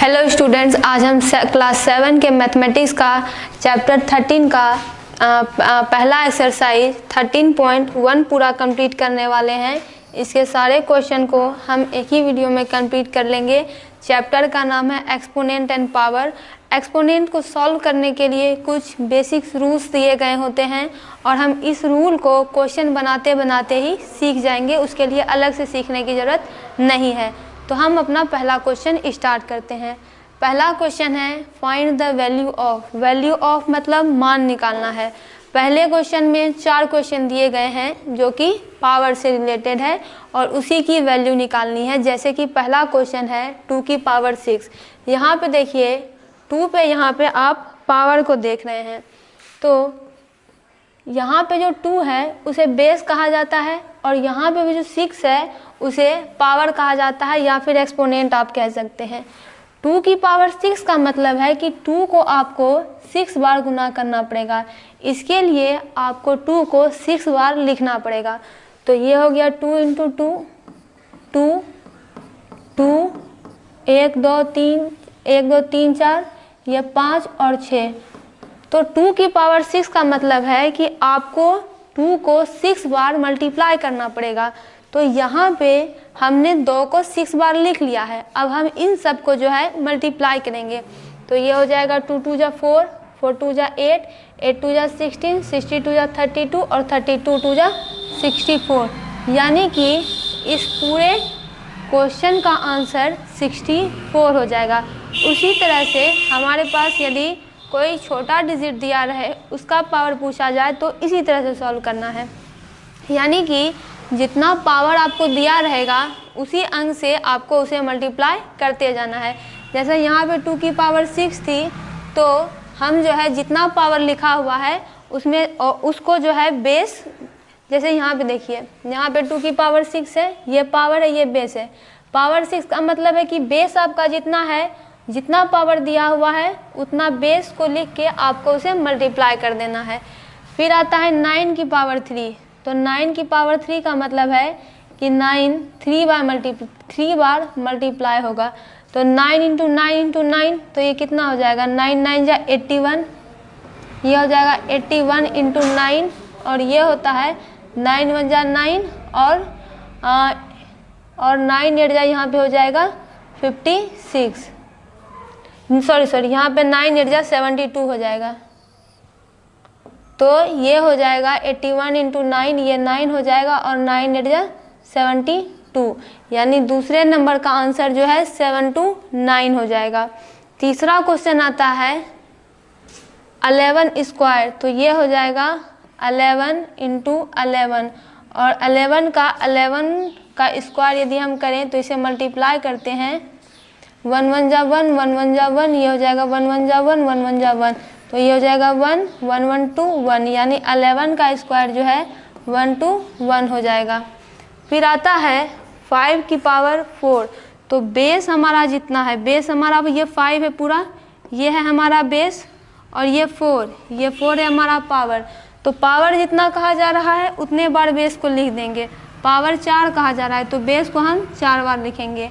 Hello students, आज हम class 7 के मैथमेटिक्स का चैप्टर 13 का पहला एक्सरसाइज 13.1 पूरा कंप्लीट करने वाले हैं। इसके सारे क्वेश्चन को हम एक ही वीडियो में कंप्लीट कर लेंगे। चैप्टर का नाम है एक्सपोनेंट एंड पावर। एक्सपोनेंट को सॉल्व करने के लिए कुछ बेसिक्स रूल्स दिए गए होते हैं और हम इस रूल को क्वेश्चन बनाते बनाते ही सीख जाएंगे। उसके लिए अलग से सीखने की ज़रूरत नहीं है। तो हम अपना पहला क्वेश्चन स्टार्ट करते हैं। पहला क्वेश्चन है find the value of. Value of मतलब मान निकालना है। पहले क्वेश्चन में 4 क्वेश्चन दिए गए हैं जो कि पावर से रिलेटेड है और उसी की वैल्यू निकालनी है। जैसे कि पहला क्वेश्चन है 2 की पावर 6। यहाँ पे देखिए 2 पे यहाँ पे आप पावर को देख रहे हैं, तो यहाँ पे जो 2 है उसे बेस कहा जाता है और यहाँ पे भी जो 6 है उसे पावर कहा जाता है या फिर एक्सपोनेंट आप कह सकते हैं। 2 की पावर 6 का मतलब है कि 2 को आपको 6 बार गुना करना पड़ेगा। इसके लिए आपको 2 को 6 बार लिखना पड़ेगा। तो ये हो गया 2 इंटू 2, 2, 2, 1 2 3, 1 2 3 4, ये 5 और 6। तो 2 की पावर 6 का मतलब है कि आपको 2 को 6 बार मल्टीप्लाई करना पड़ेगा। तो यहाँ पे हमने 2 को 6 बार लिख लिया है। अब हम इन सब को जो है मल्टीप्लाई करेंगे। तो ये हो जाएगा 2 2 जा 4, 4 2 जा 8, 8 2 जा 16, 62 जा 32 और 32 2 जा 64। यानी कि इस पूरे क्वेश्चन का आंसर 64 हो जाएगा। उसी तरह से हमारे पास यदि कोई छोटा डिजिट दिया रहे उसका पावर पूछा जाए तो इसी तरह से सॉल्व करना है। यानी कि जितना पावर आपको दिया रहेगा उसी अंक से आपको उसे मल्टीप्लाई करते जाना है। जैसे यहाँ पे 2 की पावर 6 थी, तो हम जो है जितना पावर लिखा हुआ है उसमें उसको जो है बेस, जैसे यहाँ पे देखिए यहाँ पे 2 की पावर 6 है, ये पावर है, ये बेस है। पावर 6 का मतलब है कि बेस आपका जितना है, जितना पावर दिया हुआ है उतना बेस को लिख के आपको उसे मल्टीप्लाई कर देना है। फिर आता है 9 की पावर 3। तो 9 की पावर 3 का मतलब है कि 9 3 बार मल्टीप्लाई होगा। तो 9 इंटू 9 इंटू 9, तो ये कितना हो जाएगा, 9 9 जा 81, ये हो जाएगा 81 इंटू 9 और ये होता है 9 1 जा 9 और 9 8 जा यहाँ पे हो जाएगा 56। सॉरी यहाँ पे 9 8 जा 72 हो जाएगा। तो ये हो जाएगा 81 इंटू 9, ये 9 हो जाएगा और 9 8 जा 72, यानी दूसरे नंबर का आंसर जो है 729 हो जाएगा। तीसरा क्वेश्चन आता है 11 स्क्वायर। तो ये हो जाएगा 11 इंटू 11 और 11 का स्क्वायर यदि हम करें तो इसे मल्टीप्लाई करते हैं। 1 1 जा 1, 1 1 जा 1, ये हो जाएगा 1 1 जा 1, 1 1 जा 1, तो ये हो जाएगा 1 1 1 2 1, यानी 11 का स्क्वायर जो है 1 2 1 हो जाएगा। फिर आता है 5 की पावर 4। तो बेस हमारा जितना है, बेस हमारा ये 5 है पूरा, ये है हमारा बेस और ये 4 है हमारा पावर। तो पावर जितना कहा जा रहा है उतने बार बेस को लिख देंगे। पावर 4 कहा जा रहा है तो बेस को हम 4 बार लिखेंगे।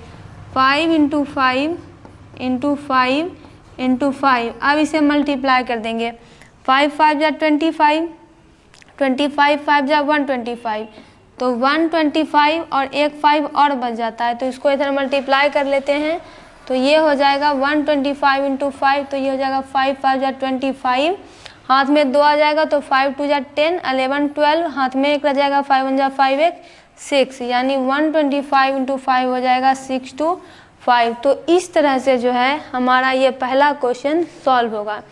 5 इंटू 5 इंटू 5 इंटू 5। अब इसे मल्टीप्लाई कर देंगे। 5 5 जा 25, 25 5 जा 125, तो 125 और एक 5 और बच जाता है, तो इसको इधर मल्टीप्लाई कर लेते हैं। तो ये हो जाएगा 125 इंटू 5, तो ये हो जाएगा 5 5 जा 25, हाथ में 2 आ जाएगा तो 5 2 जा 10, 11 12, हाथ में 1 रह जाएगा, 5 1 जा 5 1 6, यानी 125 इंटू 5 हो जाएगा 625। तो इस तरह से जो है हमारा ये पहला क्वेश्चन सॉल्व होगा।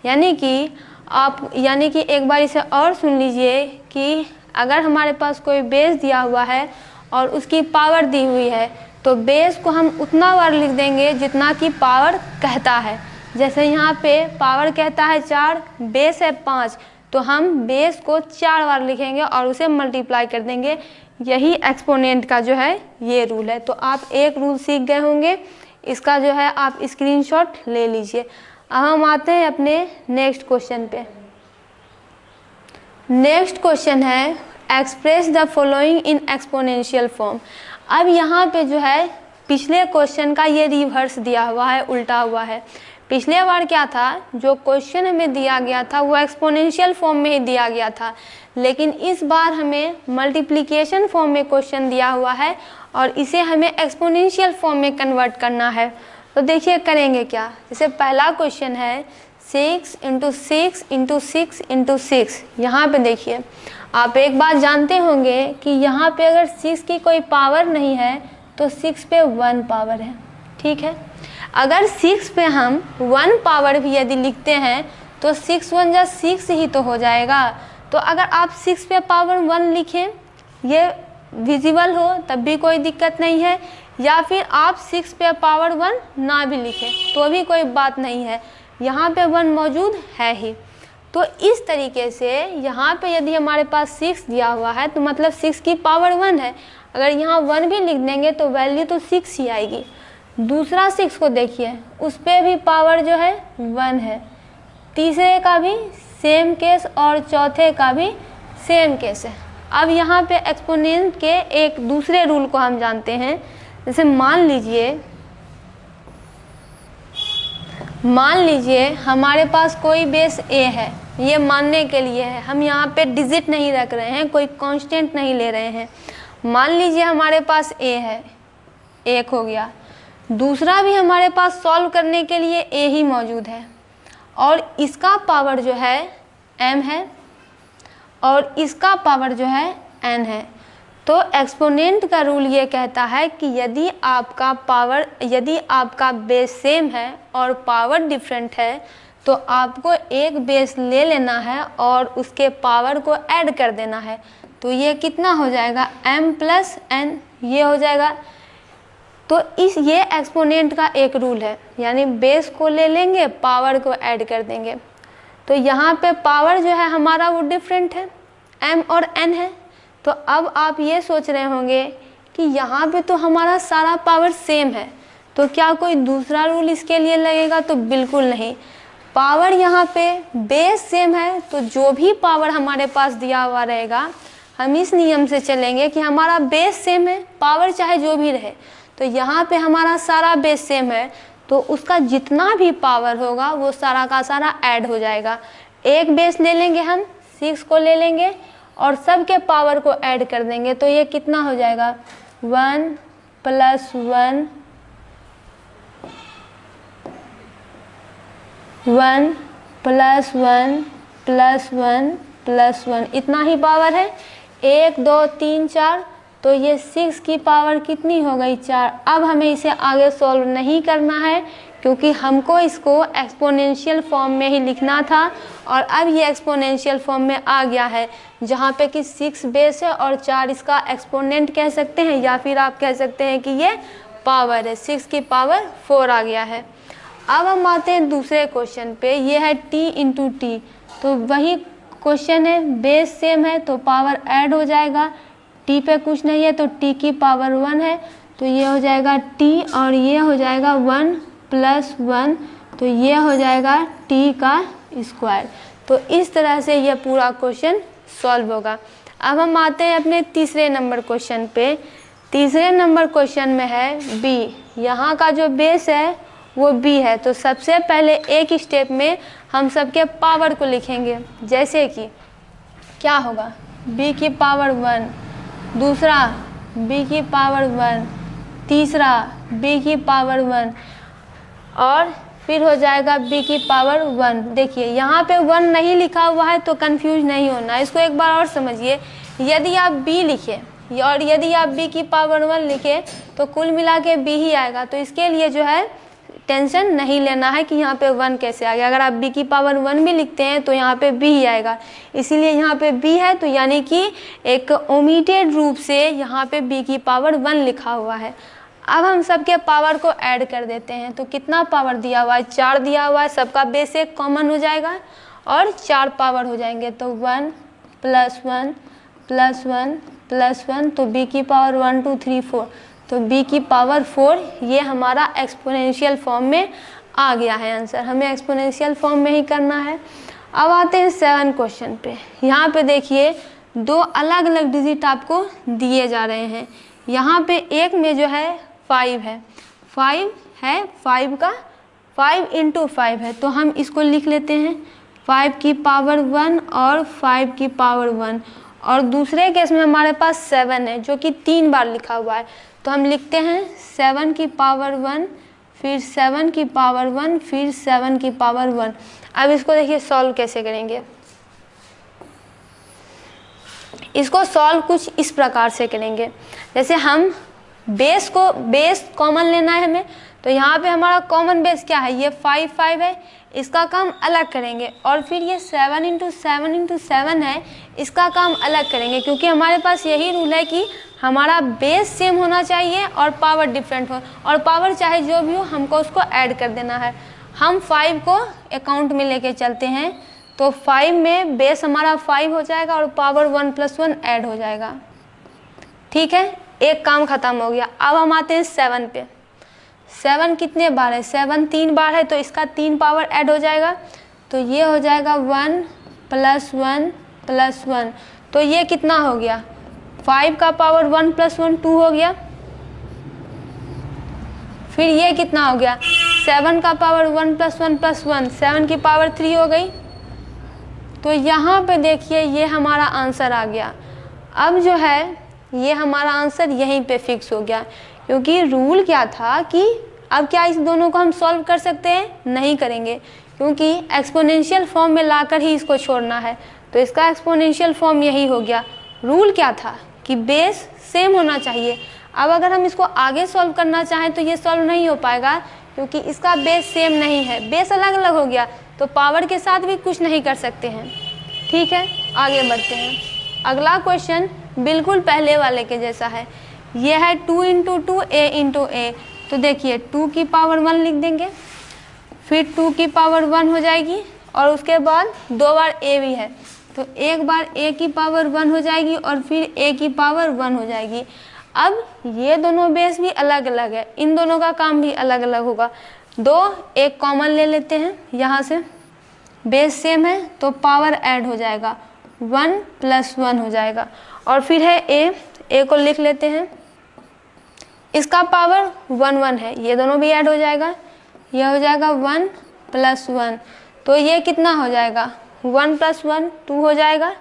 यानी कि एक बार इसे और सुन लीजिए कि अगर हमारे पास कोई बेस दिया हुआ है और उसकी पावर दी हुई है तो बेस को हम उतना बार लिख देंगे जितना कि पावर कहता है। जैसे यहाँ पे पावर कहता है 4, बेस है 5, तो हम बेस को 4 बार लिखेंगे और उसे मल्टीप्लाई कर देंगे। यही एक्सपोनेंट का जो है ये रूल है। तो आप एक रूल सीख गए होंगे, इसका जो है आप स्क्रीनशॉट ले लीजिए। अब हम आते हैं अपने नेक्स्ट क्वेश्चन पे। नेक्स्ट क्वेश्चन है express the following in exponential form. अब यहाँ पे जो है पिछले क्वेश्चन का ये रिवर्स दिया हुआ है, उल्टा हुआ है। पिछले बार क्या था, जो क्वेश्चन हमें दिया गया था वो एक्सपोनेंशियल फॉर्म में ही दिया गया था, लेकिन इस बार हमें मल्टीप्लिकेशन फॉर्म में क्वेश्चन दिया हुआ है और इसे हमें एक्सपोनेंशियल फॉर्म में कन्वर्ट करना है। तो देखिए करेंगे क्या। जैसे पहला क्वेश्चन है 6 × 6 × 6 × 6। यहाँ पे देखिए, आप एक बात जानते होंगे कि यहाँ पे अगर 6 की कोई पावर नहीं है तो 6 पे 1 पावर है, ठीक है। अगर 6 पे हम 1 पावर भी यदि लिखते हैं तो 6 × 1 = 6 ही तो हो जाएगा। तो अगर आप 6 पे पावर 1 लिखें, ये विजिबल हो तब भी कोई दिक्कत नहीं है, या फिर आप 6 पे पावर 1 ना भी लिखें तो भी कोई बात नहीं है, यहाँ पे 1 मौजूद है ही। तो इस तरीके से यहाँ पे यदि हमारे पास 6 दिया हुआ है तो मतलब 6 की पावर 1 है। अगर यहाँ 1 भी लिख देंगे तो वैल्यू तो 6 ही आएगी। दूसरा 6 को देखिए, उस पर भी पावर जो है 1 है। तीसरे का भी सेम केस और चौथे का भी सेम केस है। अब यहाँ पे एक्सपोनेंट के एक दूसरे रूल को हम जानते हैं। जैसे मान लीजिए हमारे पास कोई बेस a है, ये मानने के लिए है, हम यहाँ पे डिजिट नहीं रख रहे हैं, कोई कांस्टेंट नहीं ले रहे हैं। मान लीजिए हमारे पास a है, 1 हो गया। दूसरा भी हमारे पास सॉल्व करने के लिए a ही मौजूद है और इसका पावर जो है m है और इसका पावर जो है n है। तो एक्सपोनेंट का रूल ये कहता है कि यदि आपका बेस सेम है और पावर डिफरेंट है तो आपको एक बेस ले लेना है और उसके पावर को ऐड कर देना है। तो ये कितना हो जाएगा, m + n, ये हो जाएगा। तो ये एक्सपोनेंट का एक रूल है, यानी बेस को ले लेंगे, पावर को ऐड कर देंगे। तो यहाँ पे पावर जो है हमारा वो डिफरेंट है, m और n है। तो अब आप ये सोच रहे होंगे कि यहाँ पे तो हमारा सारा पावर सेम है, तो क्या कोई दूसरा रूल इसके लिए लगेगा? तो बिल्कुल नहीं। पावर यहाँ पे बेस सेम है तो जो भी पावर हमारे पास दिया हुआ रहेगा, हम इस नियम से चलेंगे कि हमारा बेस सेम है, पावर चाहे जो भी रहे। तो यहाँ पे हमारा सारा बेस सेम है तो उसका जितना भी पावर होगा वो सारा का सारा ऐड हो जाएगा। एक बेस ले लेंगे हम, 6 को ले लेंगे और सब के पावर को ऐड कर देंगे। तो ये कितना हो जाएगा, 1 + 1 1 + 1 + 1 + 1, इतना ही पावर है। 1 2 3 4, तो ये 6 की पावर कितनी हो गई, 4। अब हमें इसे आगे सॉल्व नहीं करना है क्योंकि हमको इसको एक्सपोनेंशियल फॉर्म में ही लिखना था और अब ये एक्सपोनेंशियल फॉर्म में आ गया है, जहाँ पे कि 6 बेस है और 4 इसका एक्सपोनेंट कह सकते हैं, या फिर आप कह सकते हैं कि ये पावर है, 6 की पावर 4 आ गया है। अब हम आते हैं दूसरे क्वेश्चन पे, ये है t × t। तो वही क्वेश्चन है, बेस सेम है तो पावर ऐड हो जाएगा, t पे कुछ नहीं है तो t की पावर 1 है, तो ये हो जाएगा t और ये हो जाएगा 1 + 1, तो ये हो जाएगा t का स्क्वायर। तो इस तरह से ये पूरा क्वेश्चन सॉल्व होगा। अब हम आते हैं अपने तीसरे नंबर क्वेश्चन पे। तीसरे नंबर क्वेश्चन में है b, यहाँ का जो बेस है वो b है। तो सबसे पहले एक स्टेप में हम सबके पावर को लिखेंगे, जैसे कि क्या होगा, b की पावर 1, दूसरा b की पावर 1, तीसरा b की पावर 1 और फिर हो जाएगा b की पावर 1। देखिए यहाँ पे 1 नहीं लिखा हुआ है तो कंफ्यूज नहीं होना, इसको एक बार और समझिए। यदि आप b लिखें और यदि आप b की पावर 1 लिखें तो कुल मिला के b ही आएगा। तो इसके लिए जो है टेंशन नहीं लेना है कि यहाँ पे 1 कैसे आ गया। अगर आप b की पावर 1 भी लिखते हैं तो यहाँ पे b ही आएगा, इसीलिए यहाँ पे b है। तो यानी कि एक ओमिटेड रूप से यहाँ पे b की पावर 1 लिखा हुआ है। अब हम सबके पावर को ऐड कर देते हैं। तो कितना पावर दिया हुआ है, 4 दिया हुआ है, सबका बेस एक कॉमन हो जाएगा और 4 पावर हो जाएंगे। तो 1 + 1 + 1 + 1, तो b की पावर 1 2 3 4, तो b की पावर 4, ये हमारा एक्सपोनेंशियल फॉर्म में आ गया है आंसर। हमें एक्सपोनेंशियल फॉर्म में ही करना है। अब आते हैं 7 क्वेश्चन पे। यहाँ पे देखिए 2 अलग अलग डिजिट आपको दिए जा रहे हैं। यहाँ पे एक में जो है 5 है, 5 है, 5 का 5 × 5 है, तो हम इसको लिख लेते हैं 5 की पावर 1 और 5 की पावर 1। और दूसरे केस में हमारे पास 7 है जो कि 3 बार लिखा हुआ है, तो हम लिखते हैं 7 की पावर 1, फिर 7 की पावर 1, फिर 7 की पावर 1। अब इसको देखिए सॉल्व कैसे करेंगे। इसको सॉल्व कुछ इस प्रकार से करेंगे, जैसे हम बेस कॉमन लेना है हमें, तो यहाँ पे हमारा कॉमन बेस क्या है, ये 5 5 है, इसका काम अलग करेंगे। और फिर ये 7 × 7 × 7 है, इसका काम अलग करेंगे, क्योंकि हमारे पास यही रूल है कि हमारा बेस सेम होना चाहिए और पावर डिफरेंट हो, और पावर चाहे जो भी हो हमको उसको ऐड कर देना है। हम 5 को अकाउंट में लेके चलते हैं, तो 5 में बेस हमारा 5 हो जाएगा और पावर 1 + 1 ऐड हो जाएगा। ठीक है, एक काम खत्म हो गया। अब हम आते हैं 7 पे। 7 कितने बार है, 7 3 बार है, तो इसका 3 पावर ऐड हो जाएगा, तो ये हो जाएगा 1 + 1 + 1। तो ये कितना हो गया, 5 का पावर 1 + 1 2 हो गया। फिर ये कितना हो गया, 7 का पावर 1 + 1 + 1, 7 की पावर 3 हो गई। तो यहाँ पे देखिए ये हमारा आंसर आ गया। अब जो है ये हमारा आंसर यहीं पे फिक्स हो गया, क्योंकि रूल क्या था कि अब क्या इस दोनों को हम सॉल्व कर सकते हैं, नहीं करेंगे, क्योंकि एक्सपोनेंशियल फॉर्म में लाकर ही इसको छोड़ना है, तो इसका एक्सपोनेंशियल फॉर्म यही हो गया। रूल क्या था कि बेस सेम होना चाहिए। अब अगर हम इसको आगे सॉल्व करना चाहें तो ये सॉल्व नहीं हो पाएगा, क्योंकि इसका बेस सेम नहीं है, बेस अलग अलग हो गया, तो पावर के साथ भी कुछ नहीं कर सकते हैं। ठीक है, आगे बढ़ते हैं। अगला क्वेश्चन बिल्कुल पहले वाले के जैसा है, ये है 2 × 2 a × a। तो देखिए 2 की पावर 1 लिख देंगे, फिर 2 की पावर 1 हो जाएगी, और उसके बाद 2 बार a भी है, तो एक बार a की पावर 1 हो जाएगी और फिर a की पावर 1 हो जाएगी। अब ये दोनों बेस भी अलग अलग है, इन दोनों का काम भी अलग अलग होगा। एक कॉमन ले लेते हैं, यहाँ से बेस सेम है तो पावर ऐड हो जाएगा, 1 + 1 हो जाएगा। और फिर है a को लिख लेते हैं, इसका पावर 1 1 है, ये दोनों भी ऐड हो जाएगा, यह हो जाएगा 1 + 1। तो ये कितना हो जाएगा, 1 + 1 2 हो जाएगा,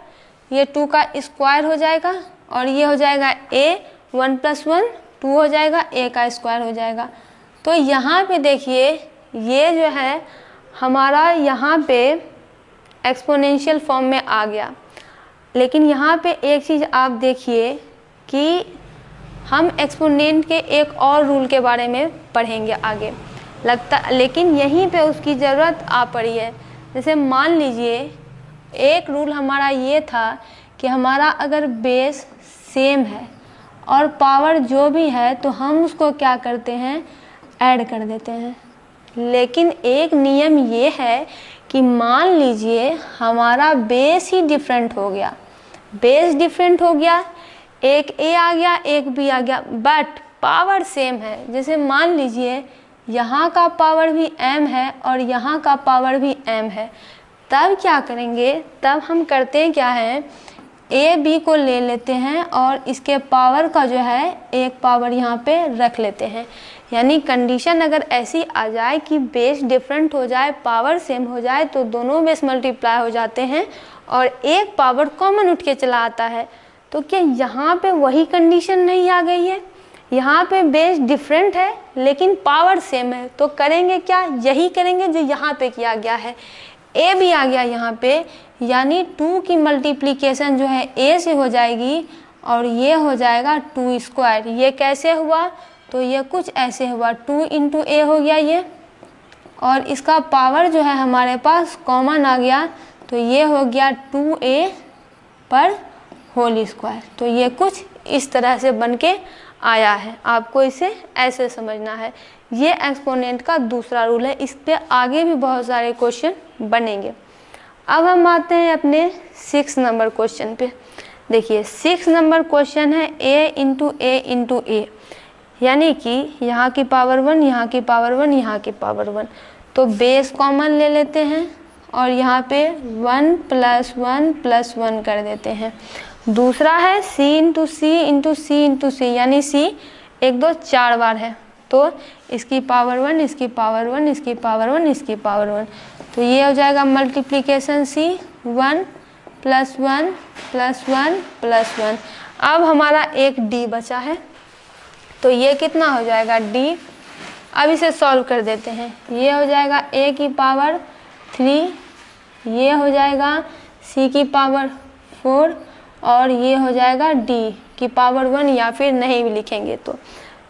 ये 2 का स्क्वायर हो जाएगा, और ये हो जाएगा a 1 + 1 2 हो जाएगा, a का स्क्वायर हो जाएगा। तो यहाँ पे देखिए ये जो है हमारा यहाँ पे एक्सपोनेंशियल फॉर्म में आ गया। लेकिन यहाँ पे एक चीज़ आप देखिए कि हम एक्सपोनेंट के एक और रूल के बारे में पढ़ेंगे आगे लेकिन यहीं पे उसकी ज़रूरत आ पड़ी है। जैसे मान लीजिए एक रूल हमारा ये था कि हमारा अगर बेस सेम है और पावर जो भी है तो हम उसको क्या करते हैं, ऐड कर देते हैं। लेकिन एक नियम ये है कि मान लीजिए हमारा बेस ही डिफरेंट हो गया, बेस डिफरेंट हो गया, एक a आ गया एक b आ गया, बट पावर सेम है। जैसे मान लीजिए यहाँ का पावर भी m है और यहाँ का पावर भी m है, तब क्या करेंगे, तब हम करते हैं क्या है, a b को ले लेते हैं और इसके पावर का जो है एक पावर यहाँ पे रख लेते हैं। यानी कंडीशन अगर ऐसी आ जाए कि बेस डिफरेंट हो जाए, पावर सेम हो जाए, तो दोनों बेस मल्टीप्लाई हो जाते हैं और एक पावर कॉमन उठ के चला आता है। तो क्या यहाँ पे वही कंडीशन नहीं आ गई है, यहाँ पे बेस डिफरेंट है लेकिन पावर सेम है, तो करेंगे क्या, यही करेंगे जो यहाँ पे किया गया है। a भी आ गया यहाँ पे, यानी 2 की मल्टीप्लिकेशन जो है a से हो जाएगी और ये हो जाएगा 2 स्क्वायर। ये कैसे हुआ, तो ये कुछ ऐसे हुआ, 2 × a हो गया ये, और इसका पावर जो है हमारे पास कॉमन आ गया, तो ये हो गया 2a पर होल स्क्वायर। तो ये कुछ इस तरह से बन के आया है, आपको इसे ऐसे समझना है। ये एक्सपोनेंट का दूसरा रूल है, इस पे आगे भी बहुत सारे क्वेश्चन बनेंगे। अब हम आते हैं अपने 6 नंबर क्वेश्चन पे। देखिए 6 नंबर क्वेश्चन है a × a × a, यानी कि यहाँ की पावर 1, यहाँ की पावर 1, यहाँ की पावर 1। तो बेस कॉमन ले लेते हैं और यहाँ पे 1 + 1 + 1 कर देते हैं। दूसरा है c × c × c × c, यानी c 1 2 4 बार है, तो इसकी पावर 1, इसकी पावर 1, इसकी पावर 1, इसकी पावर 1, तो ये हो जाएगा मल्टीप्लिकेशन C 1 + 1 + 1 + 1। अब हमारा एक D बचा है, तो ये कितना हो जाएगा D। अब इसे सॉल्व कर देते हैं, ये हो जाएगा A की पावर 3, ये हो जाएगा C की पावर 4 और ये हो जाएगा D की पावर 1, या फिर नहीं भी लिखेंगे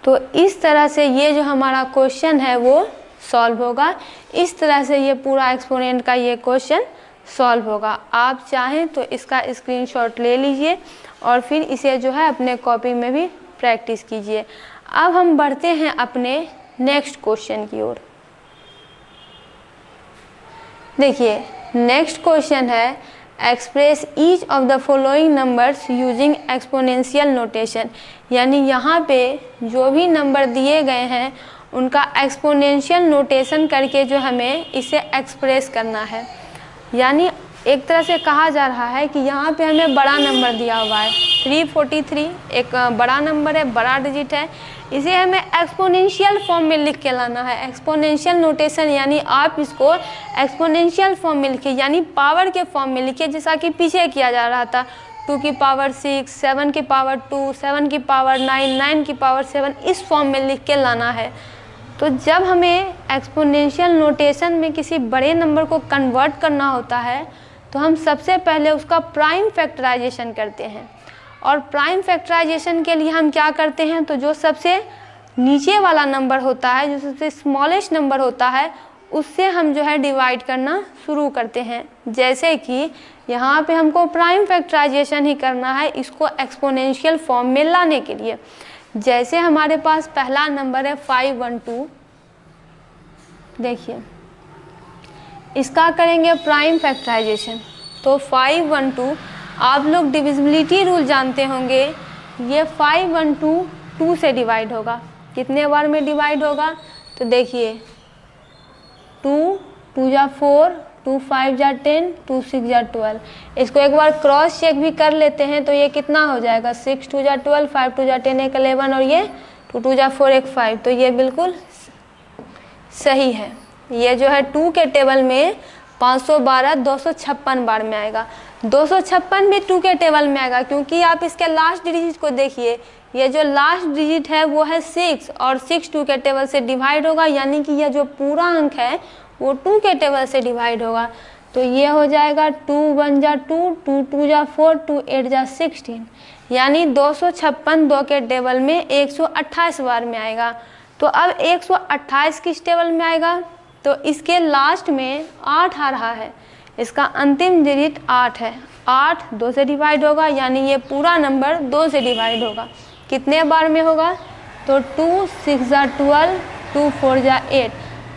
तो इस तरह से ये जो हमारा क्वेश्चन है वो सॉल्व होगा। इस तरह से ये पूरा एक्सपोनेंट का ये क्वेश्चन सॉल्व होगा। आप चाहें तो इसका स्क्रीनशॉट ले लीजिए और फिर इसे जो है अपने कॉपी में भी प्रैक्टिस कीजिए। अब हम बढ़ते हैं अपने नेक्स्ट क्वेश्चन की ओर। देखिए नेक्स्ट क्वेश्चन है express each of the following numbers using exponential notation, यानी यहाँ पे जो भी नंबर दिए गए हैं उनका एक्सपोनेंशियल नोटेशन करके जो हमें इसे एक्सप्रेस करना है। यानी एक तरह से कहा जा रहा है कि यहाँ पे हमें बड़ा नंबर दिया हुआ है 343, एक बड़ा नंबर है, बड़ा डिजिट है, इसे हमें एक्सपोनेंशियल फॉर्म में लिख के लाना है। एक्सपोनेंशियल नोटेशन यानी आप इसको एक्सपोनेंशियल फॉर्म में लिखिए, यानी पावर के फॉर्म में लिखिए, जैसा कि पीछे किया जा रहा था 2 की पावर 6, 7 की पावर 2, 7 की पावर 9, 9 की पावर 7, इस फॉर्म में लिख के लाना है। तो जब हमें एक्सपोनेंशियल नोटेशन में किसी बड़े नंबर को कन्वर्ट करना होता है तो हम सबसे पहले उसका प्राइम फैक्टराइजेशन करते हैं, और प्राइम फैक्टराइजेशन के लिए हम क्या करते हैं, तो जो सबसे नीचे वाला नंबर होता है, जो सबसे स्मॉलेस्ट नंबर होता है, उससे हम जो है डिवाइड करना शुरू करते हैं। जैसे कि यहाँ पे हमको प्राइम फैक्टराइजेशन ही करना है इसको एक्सपोनेंशियल फॉर्म में लाने के लिए। जैसे हमारे पास पहला नंबर है 512, देखिए इसका करेंगे प्राइम फैक्टराइजेशन, तो 512 आप लोग डिविजिबिलिटी रूल जानते होंगे, ये 512 2 से डिवाइड होगा। कितने बार में डिवाइड होगा, तो देखिए 2 2 जा 4, 2 5 जा 10, 2 6 जा 12। इसको एक बार क्रॉस चेक भी कर लेते हैं, तो ये कितना हो जाएगा 6 2 जा 12, 5 2 जा 10, 1 11 और ये 2 2 जा 4, 1 5, तो ये बिल्कुल सही है। ये जो है 2 के टेबल में 512 256 बार में आएगा। 256 भी 2 के टेबल में आएगा, क्योंकि आप इसके लास्ट डिजिट को देखिए, ये जो लास्ट डिजिट है वो है 6 और 6 2 के टेबल से डिवाइड होगा, यानी कि यह जो पूरा अंक है वो 2 के टेबल से डिवाइड होगा। तो ये हो जाएगा 2 1 जा 2, 2 2 जा 4, 2 8 जा 16, यानी 256 2 के टेबल में 128 बार में आएगा। तो अब 128 किस टेबल में आएगा, तो इसके लास्ट में 8 आ रहा है, इसका अंतिम डिजिट 8 है। 8 2 से डिवाइड होगा, यानी ये पूरा नंबर 2 से डिवाइड होगा। कितने बार में होगा, तो 2 6 जा 12, 2 4 जा 8,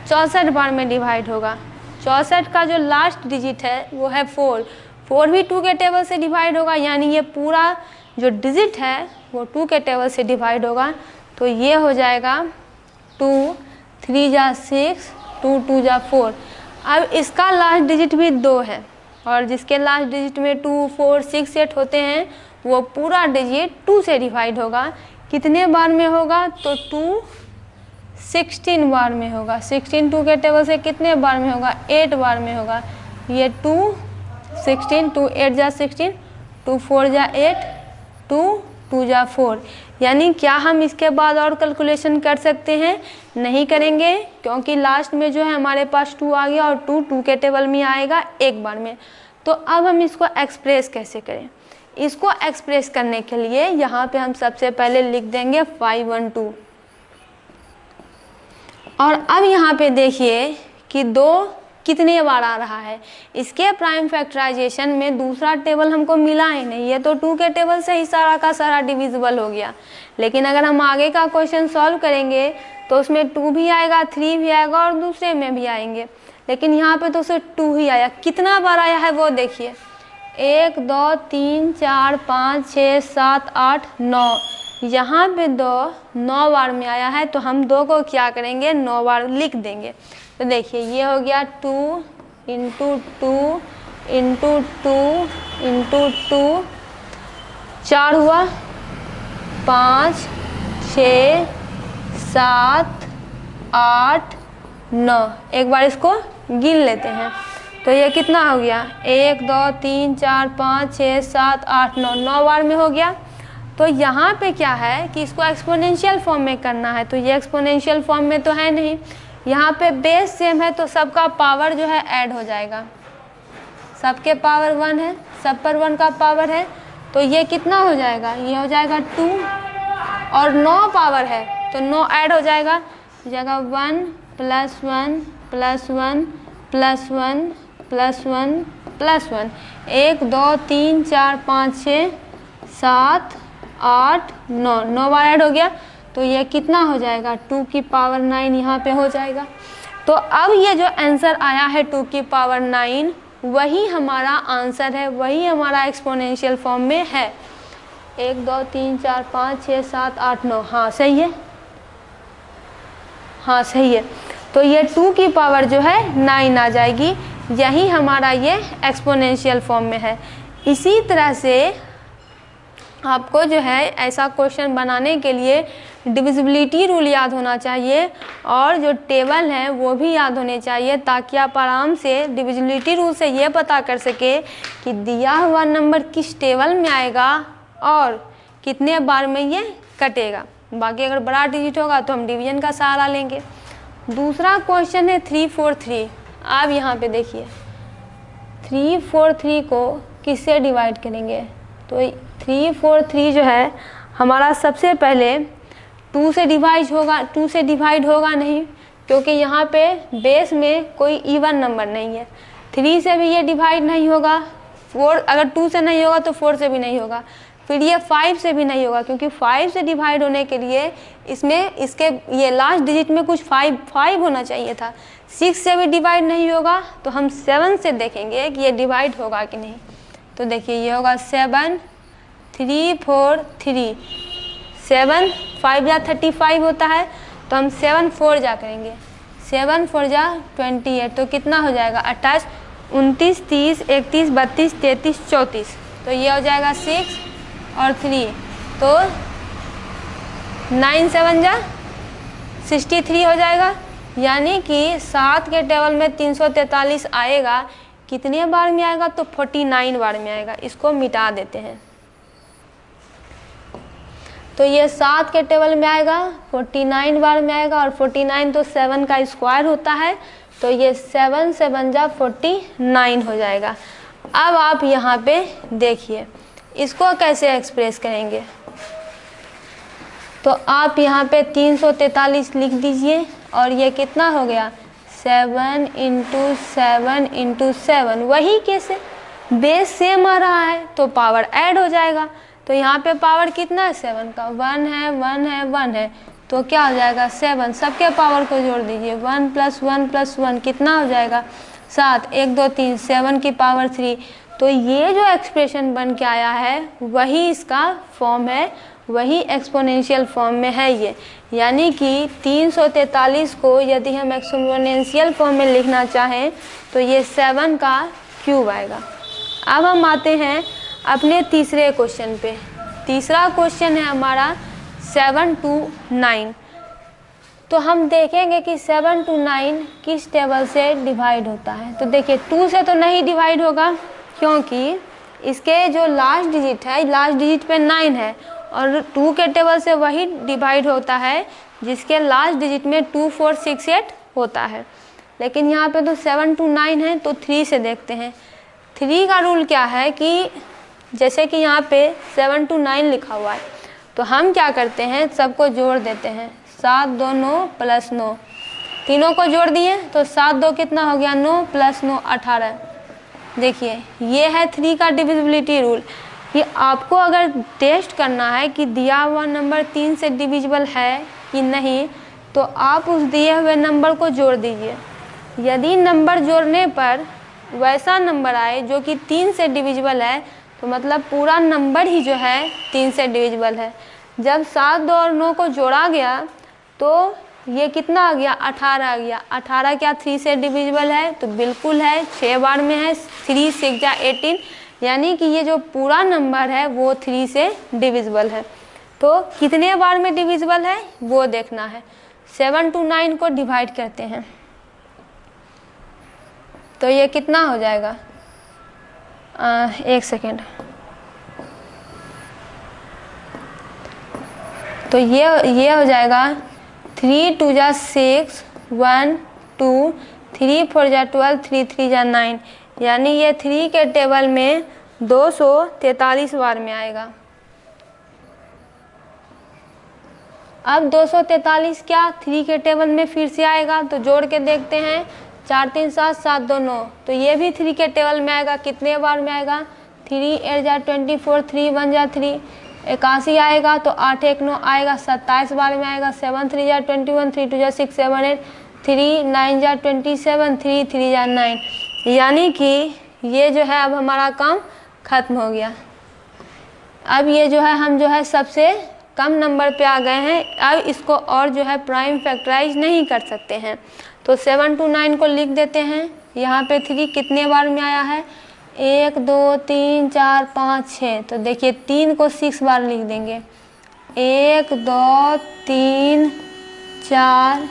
64 बार में डिवाइड होगा। 64 का जो लास्ट डिजिट है वो है 4, 4 भी 2 के टेबल से डिवाइड होगा, यानी ये पूरा जो डिजिट है वो 2 के टेबल से डिवाइड होगा। तो ये हो जाएगा 2 3 जा 6, 2 2 जा 4। अब इसका लास्ट डिजिट भी 2 है, और जिसके लास्ट डिजिट में 2 4 6 8 होते हैं वो पूरा डिजिट 2 से डिवाइड होगा। कितने बार में होगा, तो 2 16 बार में होगा। 16 2 के टेबल से कितने बार में होगा, 8 बार में होगा। ये 2 16, 2 8 जा 16, 2 4 जा 8, 2 2 जा 4। यानी क्या हम इसके बाद और कैलकुलेशन कर सकते हैं, नहीं करेंगे, क्योंकि लास्ट में जो है हमारे पास 2 आ गया और 2 2 के टेबल में आएगा एक बार में। तो अब हम इसको एक्सप्रेस कैसे करें, इसको एक्सप्रेस करने के लिए यहाँ पे हम सबसे पहले लिख देंगे 512, और अब यहाँ पे देखिए कि 2 कितने बार आ रहा है। इसके प्राइम फैक्टराइजेशन में दूसरा टेबल हमको मिला ही नहीं, ये तो 2 के टेबल से ही सारा का सारा डिविजिबल हो गया। लेकिन अगर हम आगे का क्वेश्चन सॉल्व करेंगे तो उसमें 2 भी आएगा, 3 भी आएगा और दूसरे में भी आएंगे, लेकिन यहाँ पे तो सिर्फ 2 ही आया। कितना बार आया है वो देखिए, 1 2 3 4 5 6 7 8 9, यहाँ पे 2 9 बार में आया है। तो हम 2 को क्या करेंगे, 9 बार लिख देंगे। तो देखिए ये हो गया 2 इंटू 2 इंटू 2 इंटू 2, 4 हुआ, 5 6 7 8 9। एक बार इसको गिन लेते हैं। तो ये कितना हो गया, 1 2 3 4 5 6 7 8 9, 9 बार में हो गया। तो यहाँ पे क्या है कि इसको एक्सपोनेंशियल फॉर्म में करना है, तो ये एक्सपोनेंशियल फॉर्म में तो है नहीं, यहाँ पे बेस सेम है तो सबका पावर जो है ऐड हो जाएगा। सबके पावर 1 है, सब पर 1 का पावर है, तो ये कितना हो जाएगा, ये हो जाएगा 2 और 9 पावर है तो 9 ऐड हो जाएगा, जगह 1 + 1 + 1 + 1 + 1 + 1, 1 2 3 4 5 6 7 8 9, 9 बार ऐड हो गया। तो ये कितना हो जाएगा, 2 की पावर 9 यहाँ पे हो जाएगा। तो अब ये जो आंसर आया है 2 की पावर 9 वही हमारा आंसर है, वही हमारा एक्सपोनेंशियल फॉर्म में है। 1 2 3 4 5 6 7 8 9, हाँ सही है, हाँ सही है। तो ये 2 की पावर जो है 9 आ जाएगी, यही हमारा ये एक्सपोनेंशियल फॉर्म में है। इसी तरह से आपको जो है ऐसा क्वेश्चन बनाने के लिए डिविजिबिलिटी रूल याद होना चाहिए और जो टेबल है वो भी याद होने चाहिए, ताकि आप आराम से डिविजिबिलिटी रूल से ये पता कर सके कि दिया हुआ नंबर किस टेबल में आएगा और कितने बार में ये कटेगा। बाकी अगर बड़ा डिजिट होगा तो हम डिवीजन का सहारा लेंगे। दूसरा क्वेश्चन है 343। आप यहाँ पे देखिए 343 को किससे डिवाइड करेंगे, तो 343 जो है हमारा सबसे पहले 2 से डिवाइड होगा, 2 से डिवाइड होगा नहीं क्योंकि यहाँ पे बेस में कोई इवन नंबर नहीं है। 3 से भी ये डिवाइड नहीं होगा, 4 अगर 2 से नहीं होगा तो 4 से भी नहीं होगा, फिर ये 5 से भी नहीं होगा क्योंकि 5 से डिवाइड होने के लिए इसमें इसके ये लास्ट डिजिट में कुछ 5 होना चाहिए था। 6 से भी डिवाइड नहीं होगा, तो हम 7 से देखेंगे कि ये डिवाइड होगा कि नहीं। तो देखिए ये होगा 7 3 4 3, 7 5 या 35 होता है, तो हम 7 4 जा करेंगे, 7 4 जा 28, तो कितना हो जाएगा 28 29 30 31 32 33 34, तो ये हो जाएगा 6 और 3, तो 9 7 जा 63 हो जाएगा। यानी कि 7 के टेबल में 343 आएगा, कितने बार में आएगा, तो 49 बार में आएगा। इसको मिटा देते हैं, तो ये 7 के टेबल में आएगा 49 बार में आएगा, और 49 तो 7 का स्क्वायर होता है, तो ये 7 7 जा 49 हो जाएगा। अब आप यहाँ पे देखिए इसको कैसे एक्सप्रेस करेंगे, तो आप यहाँ पे 343 लिख दीजिए और ये कितना हो गया 7 × 7 × 7, वही कैसे बेस सेम आ रहा है तो पावर ऐड हो जाएगा। तो यहाँ पे पावर कितना है 7 का, 1 है 1 है 1 है, तो क्या हो जाएगा 7, सबके पावर को जोड़ दीजिए, 1 + 1 + 1 कितना हो जाएगा 7, 1 2 3 7 की पावर 3। तो ये जो एक्सप्रेशन बन के आया है वही इसका फॉर्म है, वही एक्सपोनेंशियल फॉर्म में है ये। यानी कि 343 को यदि हम एक्सपोनेंशियल फॉर्म में लिखना चाहें तो ये 7 का क्यूब आएगा। अब हम आते हैं अपने तीसरे क्वेश्चन पे। तीसरा क्वेश्चन है हमारा 7 to 9। तो हम देखेंगे कि 7 to 9 किस टेबल से डिवाइड होता है। तो देखिए 2 से तो नहीं डिवाइड होगा क्योंकि इसके जो लास्ट डिजिट है, लास्ट डिजिट पे 9 है, और 2 के टेबल से वही डिवाइड होता है जिसके लास्ट डिजिट में 2 4 6 8 होता है। लेकिन यहाँ पे तो 7 to 9 है, तो 3 से देखते हैं। 3 का रूल क्या है कि जैसे कि यहाँ पे 7 to 9 लिखा हुआ है, तो हम क्या करते हैं सबको जोड़ देते हैं, 7 2 9 + 9, तीनों को जोड़ दिए तो 7 2 कितना हो गया 9 + 9 18। देखिए ये है 3 का डिविजिबिलिटी रूल कि आपको अगर टेस्ट करना है कि दिया हुआ नंबर 3 से डिविजिबल है कि नहीं, तो आप उस दिए हुए नंबर को जोड़ दीजिए। यदि नंबर जोड़ने पर वैसा नंबर आए जो कि 3 से डिविजिबल है, तो मतलब पूरा नंबर ही जो है 3 से डिविजिबल है। जब 7 2 और 9 को जोड़ा गया तो ये कितना आ गया 18 आ गया। 18 क्या 3 से डिविजिबल है, तो बिल्कुल है, 6 बार में है, 3 6 जा 18, यानी कि ये जो पूरा नंबर है वो 3 से डिविजिबल है। तो कितने बार में डिविजिबल है वो देखना है। 7 to 9 को डिवाइड करते हैं तो ये कितना हो जाएगा, एक सेकेंड, तो ये हो जाएगा 3 2 जा 6, 1 2, 3 4 जा 12, 3 3 जा 9, यानी ये 3 के टेबल में 243 बार में आएगा। अब 243 क्या 3 के टेबल में फिर से आएगा, तो जोड़ के देखते हैं, 4 3 7 7 2 9, तो ये भी 3 के टेबल में आएगा। कितने बार में आएगा, 3 8 जा 24, 3 1 जा 3, 81 आएगा, तो 8 1 9 आएगा, 27 बार में आएगा। 7 3 जा 21, 3 2 जा 6 7 8, 3 9 जा 27, 3 3 जा 9, यानी कि ये जो है अब हमारा काम खत्म हो गया। अब ये जो है हम जो है सबसे कम नंबर पे आ गए हैं। अब इसको और जो है प्राइम फैक्टराइज नहीं कर सकते हैं, तो 7 to 9 को लिख देते हैं। यहाँ पे 3 कितने बार में आया है, 1 2 3 4 5 6, तो देखिए 3 को 6 बार लिख देंगे, 1 2 3 4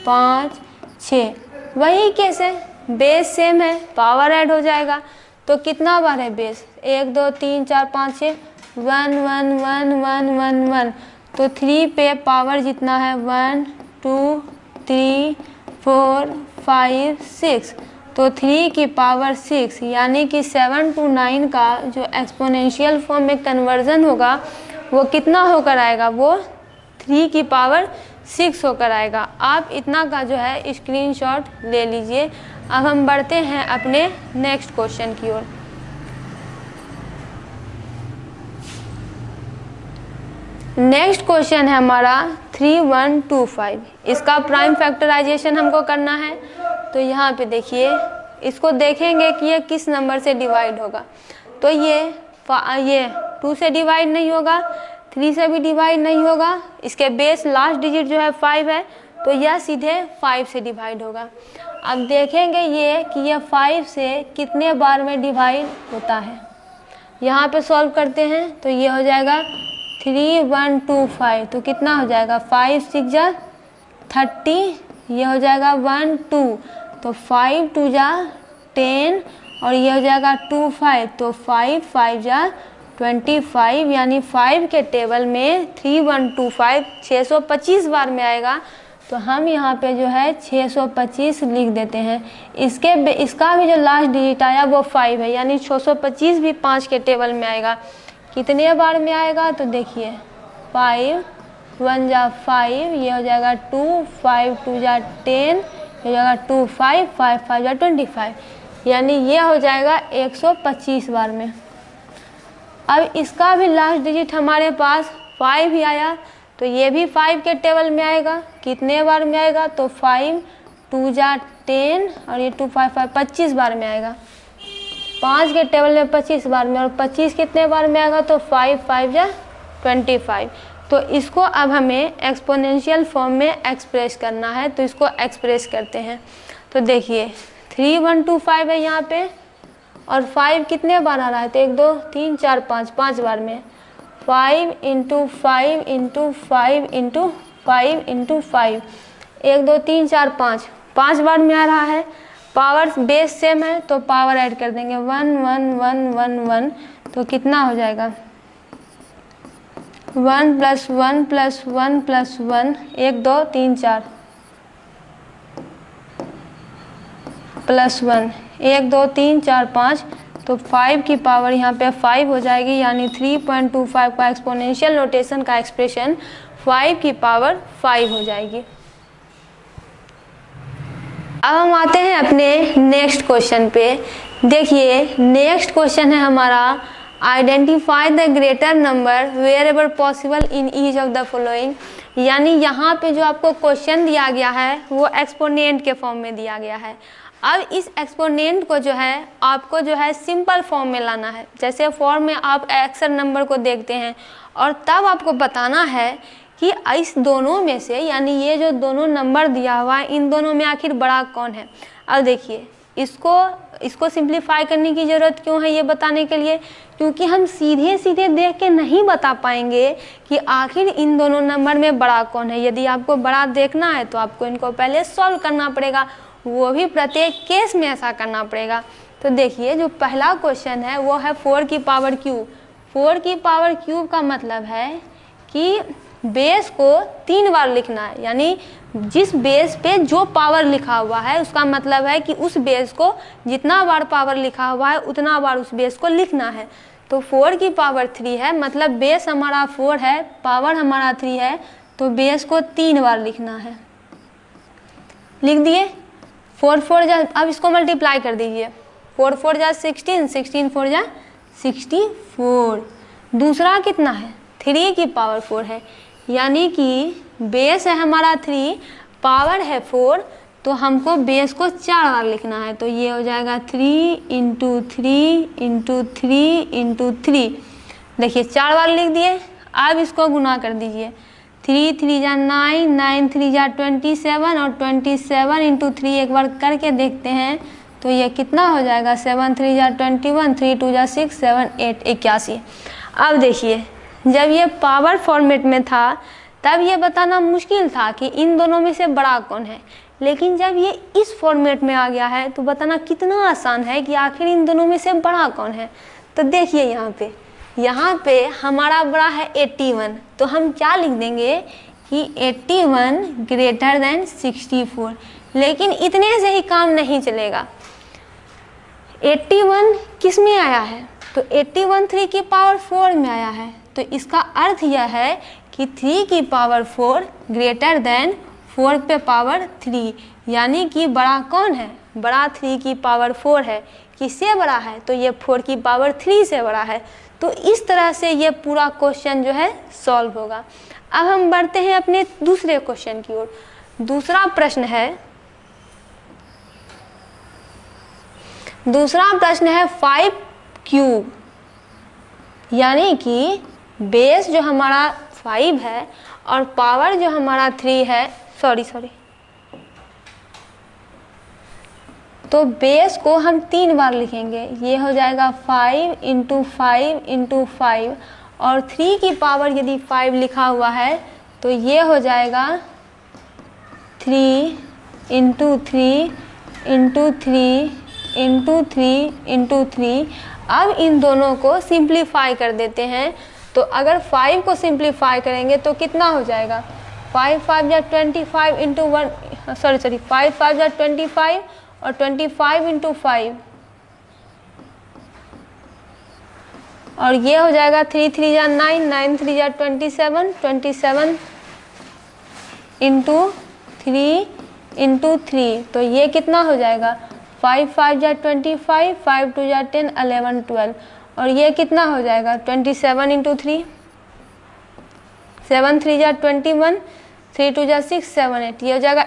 5 6। वही कैसे, बेस सेम है, पावर ऐड हो जाएगा, तो कितना बार है बेस, 1 2 3 4 5 6, 1 1 1 1 1 1, तो 3 पे पावर जितना है 1 2 3 4 5 6, तो 3 की पावर 6, यानी कि 7 to 9 का जो एक्सपोनेंशियल फॉर्म में कन्वर्जन होगा वो कितना होकर आएगा, वो 3 की पावर 6 होकर आएगा। आप इतना का जो है स्क्रीनशॉट ले लीजिए। अब हम बढ़ते हैं अपने नेक्स्ट क्वेश्चन की ओर। नेक्स्ट क्वेश्चन है हमारा 3125। इसका प्राइम फैक्टराइजेशन हमको करना है, तो यहाँ पे देखिए, इसको देखेंगे कि ये किस नंबर से डिवाइड होगा। तो ये 2 से डिवाइड नहीं होगा, 3 से भी डिवाइड नहीं होगा, इसके बेस लास्ट डिजिट जो है 5 है, तो यह सीधे 5 से डिवाइड होगा। अब देखेंगे ये कि यह 5 से कितने बार में डिवाइड होता है। यहाँ पे सॉल्व करते हैं, तो ये हो जाएगा 3 1 2 5, तो कितना हो जाएगा, 5 6 जा 30, ये हो जाएगा 1 2, तो 5 2 जा 10, और ये हो जाएगा 2 5, तो 5 5 जा 25, यानी 5 के टेबल में 3 1 2 5 625 बार में आएगा। तो हम यहाँ पे जो है 625 लिख देते हैं। इसका भी जो लास्ट डिजिट आया वो 5 है, यानी 625 भी 5 के टेबल में आएगा। कितने बार में आएगा, तो देखिए 5 1 जा 5, ये हो जाएगा 2 5 2 जा 10, ये हो जाएगा 2 5 5 5 जा 25, यानी ये हो जाएगा 125 बार में। अब इसका भी लास्ट डिजिट हमारे पास 5 ही आया, तो ये भी 5 के टेबल में आएगा। कितने बार में आएगा, तो 5 2 जा 10, और ये 2 5 5 25 बार में आएगा। 5 के टेबल में 25 बार में, और 25 कितने बार में आएगा, तो 5 5 जा 25। तो इसको अब हमें एक्सपोनेंशियल फॉर्म में एक्सप्रेस करना है, तो इसको एक्सप्रेस करते हैं। तो देखिए 3 1 2 5 है यहाँ पे, और 5 कितने बार आ रहा है, तो 1 2 3 4 5 बार में। 5 × 5 × 5 × 5 × 5, 1 2 3 4 5 बार में आ रहा है। पावर बेस सेम है, तो पावर ऐड कर देंगे 1 1 1 1 1, तो कितना हो जाएगा, 1 + 1 + 1 + 1, 1 2 3 4 +1, 1 2 3 4 5, तो 5 की पावर यहाँ पे 5 हो जाएगी, यानी 3.25 का एक्सपोनेंशियल नोटेशन का एक्सप्रेशन 5 की पावर 5 हो जाएगी। अब हम आते हैं अपने नेक्स्ट क्वेश्चन पे। देखिए नेक्स्ट क्वेश्चन है हमारा, identify the greater number wherever possible in each of the following. यानी यहाँ पे जो आपको क्वेश्चन दिया गया है वो एक्सपोनेंट के फॉर्म में दिया गया है। अब इस एक्सपोनेंट को जो है आपको जो है सिंपल फॉर्म में लाना है। जैसे फॉर्म में आप अक्सर नंबर को देखते हैं, और तब आपको बताना है कि इस दोनों में से, यानी ये जो दोनों नंबर दिया हुआ है, इन दोनों में आखिर बड़ा कौन है। अब देखिए इसको सिंप्लीफाई करने की ज़रूरत क्यों है ये बताने के लिए, क्योंकि हम सीधे सीधे देख के नहीं बता पाएंगे कि आखिर इन दोनों नंबर में बड़ा कौन है। यदि आपको बड़ा देखना है तो आपको इनको पहले सॉल्व करना पड़ेगा, वो भी प्रत्येक केस में ऐसा करना पड़ेगा। तो देखिए जो पहला क्वेश्चन है वो है 4 की पावर क्यूब। 4 की पावर क्यूब का मतलब है कि बेस को 3 बार लिखना है, यानी जिस बेस पे जो पावर लिखा हुआ है उसका मतलब है कि उस बेस को जितना बार पावर लिखा हुआ है उतना बार उस बेस को लिखना है। तो 4 की पावर 3 है, मतलब बेस हमारा 4 है, पावर हमारा 3 है, तो बेस को 3 बार लिखना है। लिख दिए 4 4 जा, अब इसको मल्टीप्लाई कर दीजिए। 4 4 जा 16, 16 4 जा 64। दूसरा कितना है 3 की पावर 4 है, यानी कि बेस है हमारा 3, पावर है 4, तो हमको बेस को 4 बार लिखना है। तो ये हो जाएगा 3 इंटू 3 इंटू 3 इंटू 3। देखिए 4 बार लिख दिए। अब इसको गुना कर दीजिए। 3 3 जा 9, 9 3 जा 27 और 27 इंटू 3 एक बार करके देखते हैं तो ये कितना हो जाएगा 7 3 जा 21, 3 2 जा 6, 7 8 81। अब देखिए जब ये पावर फॉर्मेट में था तब ये बताना मुश्किल था कि इन दोनों में से बड़ा कौन है, लेकिन जब ये इस फॉर्मेट में आ गया है तो बताना कितना आसान है कि आखिर इन दोनों में से बड़ा कौन है। तो देखिए यहाँ पे हमारा बड़ा है 81, तो हम क्या लिख देंगे कि 81 ग्रेटर देन 64। लेकिन इतने से ही काम नहीं चलेगा। 81 किस में आया है, तो 81 3 की पावर 4 में आया है, तो इसका अर्थ यह है कि 3 की पावर 4 ग्रेटर देन 4 पे पावर 3, यानी कि बड़ा कौन है, बड़ा 3 की पावर 4 है। किससे बड़ा है, तो ये 4 की पावर 3 से बड़ा है। तो इस तरह से ये पूरा क्वेश्चन जो है सॉल्व होगा। अब हम बढ़ते हैं अपने दूसरे क्वेश्चन की ओर। दूसरा प्रश्न है 5 क्यूब, यानी कि बेस जो हमारा 5 है और पावर जो हमारा 3 है, तो बेस को हम 3 बार लिखेंगे। ये हो जाएगा 5 इंटू 5 इंटू 5, और 3 की पावर यदि 5 लिखा हुआ है तो ये हो जाएगा 3 इंटू 3 इंटू 3 इंटू 3 इंटू 3। अब इन दोनों को सिंप्लीफाई कर देते हैं। तो अगर 5 को सिंप्लीफाई करेंगे तो कितना हो जाएगा, 5 5 जा 25 इंटू 1, 5 5 जा 25 और 25 इंटू 5, और ये हो जाएगा 3 3 जा 9, 9 3 जा 27, 27 इंटू 3 इंटू 3, तो ये कितना हो जाएगा 5 5 जा 25, 5 2 जा 10, 11 12, और ये कितना हो जाएगा 27 इंटू 3, 7 3 जा 21, 3 2 जा 6, 7 8, ये हो जाएगा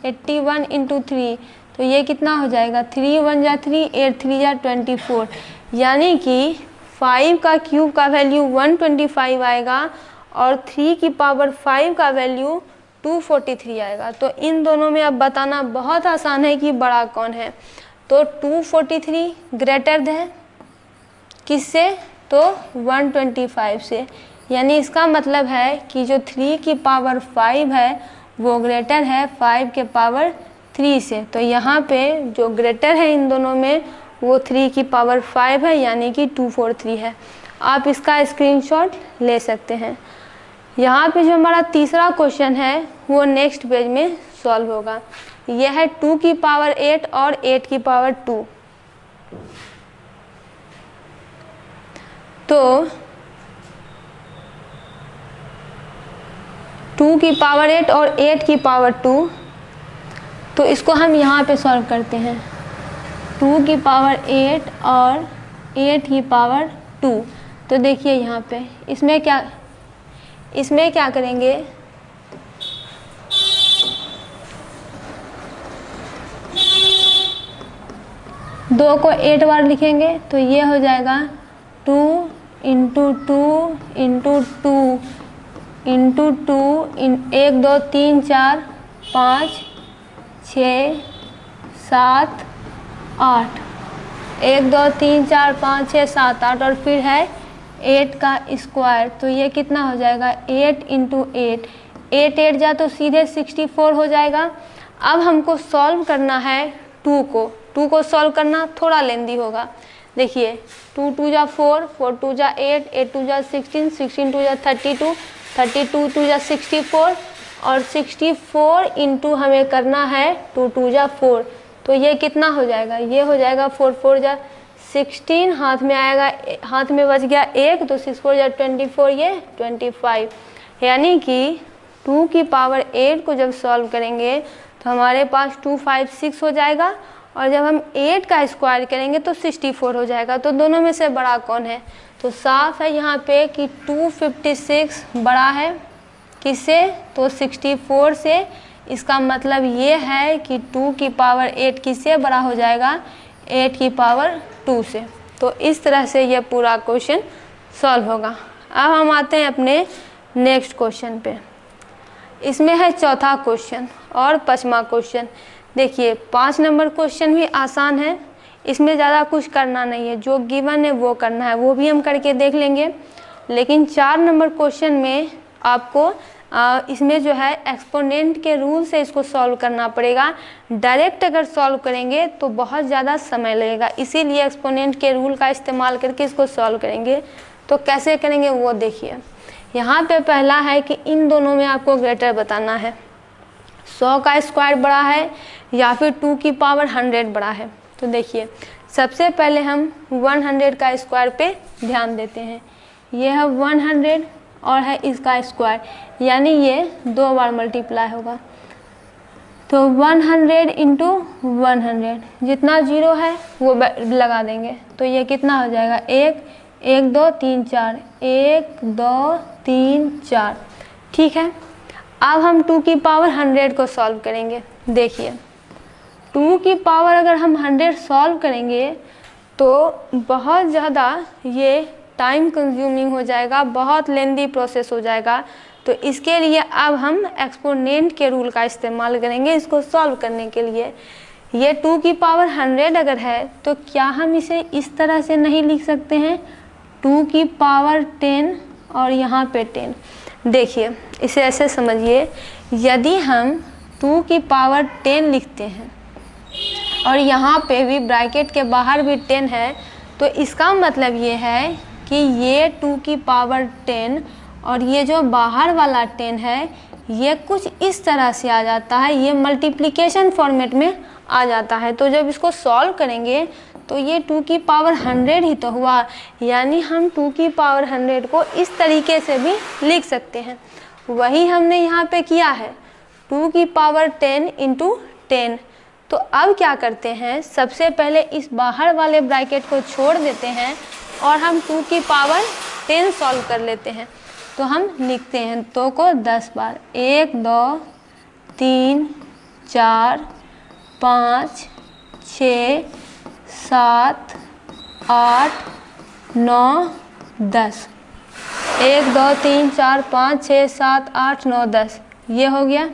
81 इंटू 3, तो ये कितना हो जाएगा 3 1 जा 3, 8 3 जा 24, यानी कि 5 का क्यूब का वैल्यू 125 आएगा और 3 की पावर 5 का वैल्यू 243 आएगा। तो इन दोनों में अब बताना बहुत आसान है कि बड़ा कौन है। तो 243 ग्रेटर है किससे, तो 125 से, यानी इसका मतलब है कि जो 3 की पावर 5 है वो ग्रेटर है 5 के पावर 3 से। तो यहाँ पे जो ग्रेटर है इन दोनों में वो 3 की पावर 5 है, यानी कि 243 है। आप इसका स्क्रीनशॉट ले सकते हैं। यहाँ पे जो हमारा तीसरा क्वेश्चन है वो नेक्स्ट पेज में सॉल्व होगा। यह है 2 की पावर 8 और 8 की पावर 2। तो 2 की पावर 8 और 8 की पावर 2, तो इसको हम यहाँ पे सॉल्व करते हैं। 2 की पावर 8 और 8 की पावर 2, तो देखिए यहाँ पे इसमें क्या करेंगे, दो को 8 बार लिखेंगे, तो ये हो जाएगा 2 इंटू 2 इंटू 2 इंटू 2, 1 2 3 4 5 6 7 8, 1 2 3 4 5 6 7 8 और फिर है 8 का स्क्वायर, तो ये कितना हो जाएगा 8 इंटू 8, 8 8 जा तो सीधे 64 हो जाएगा। अब हमको सॉल्व करना है 2 को सॉल्व करना थोड़ा लेंदी होगा। देखिए 2 2 जा 4, 4 2 जा 8, 8 2 जा 16, 16 2 जा 32, 32 2 जा 64 और 64 इंटू हमें करना है 2 2 जा 4, तो ये कितना हो जाएगा, ये हो जाएगा 4 4 जा 16, हाथ में आएगा, हाथ में बच गया 1, तो 6 4 जा 24, ये 25। यानी कि 2 की पावर 8 को जब सॉल्व करेंगे तो हमारे पास 256 हो जाएगा, और जब हम 8 का स्क्वायर करेंगे तो 64 हो जाएगा। तो दोनों में से बड़ा कौन है, तो साफ है यहाँ पे कि 256 बड़ा है किससे, तो 64 से। इसका मतलब ये है कि 2 की पावर 8 किससे बड़ा हो जाएगा, 8 की पावर 2 से। तो इस तरह से ये पूरा क्वेश्चन सॉल्व होगा। अब हम आते हैं अपने नेक्स्ट क्वेश्चन पे। इसमें है चौथा क्वेश्चन और 5वां क्वेश्चन। देखिए 5 नंबर क्वेश्चन भी आसान है, इसमें ज़्यादा कुछ करना नहीं है, जो गिवन है वो करना है, वो भी हम करके देख लेंगे। लेकिन 4 नंबर क्वेश्चन में आपको इसमें जो है एक्सपोनेंट के रूल से इसको सॉल्व करना पड़ेगा। डायरेक्ट अगर सॉल्व करेंगे तो बहुत ज़्यादा समय लगेगा, इसीलिए एक्सपोनेंट के रूल का इस्तेमाल करके इसको सॉल्व करेंगे। तो कैसे करेंगे वो देखिए। यहाँ पे पहला है कि इन दोनों में आपको ग्रेटर बताना है, 100 का स्क्वायर बड़ा है या फिर 2 की पावर 100 बड़ा है। तो देखिए सबसे पहले हम 100 का स्क्वायर पे ध्यान देते हैं। ये है 100 और है इसका स्क्वायर, यानी ये 2 बार मल्टीप्लाई होगा। तो 100 इंटू 100, जितना जीरो है वो लगा देंगे, तो ये कितना हो जाएगा 1 1 2 3 4, 1 2 3 4। ठीक है, अब हम 2 की पावर 100 को सॉल्व करेंगे। देखिए 2 की पावर अगर हम 100 सॉल्व करेंगे तो बहुत ज़्यादा ये टाइम कंज्यूमिंग हो जाएगा, बहुत लेंदी प्रोसेस हो जाएगा। तो इसके लिए अब हम एक्सपोनेंट के रूल का इस्तेमाल करेंगे इसको सॉल्व करने के लिए। ये 2 की पावर 100 अगर है तो क्या हम इसे इस तरह से नहीं लिख सकते हैं, 2 की पावर 10 और यहाँ पे 10। देखिए इसे ऐसे समझिए, यदि हम 2 की पावर 10 लिखते हैं और यहाँ पे भी ब्रैकेट के बाहर भी 10 है, तो इसका मतलब ये है कि ये 2 की पावर 10 और ये जो बाहर वाला 10 है ये कुछ इस तरह से आ जाता है, ये मल्टीप्लिकेशन फॉर्मेट में आ जाता है। तो जब इसको सॉल्व करेंगे तो ये 2 की पावर 100 ही तो हुआ, यानी हम 2 की पावर 100 को इस तरीके से भी लिख सकते हैं। वही हमने यहाँ पे किया है, 2 की पावर 10 इंटू 10। तो अब क्या करते हैं, सबसे पहले इस बाहर वाले ब्रैकेट को छोड़ देते हैं और हम 2 की पावर 10 सॉल्व कर लेते हैं। तो हम लिखते हैं 2 को 10 बार, 1 2 3 4 5 6 7 8 9 10, 1 2 3 4 5 6 7 8 9 10, ये हो गया।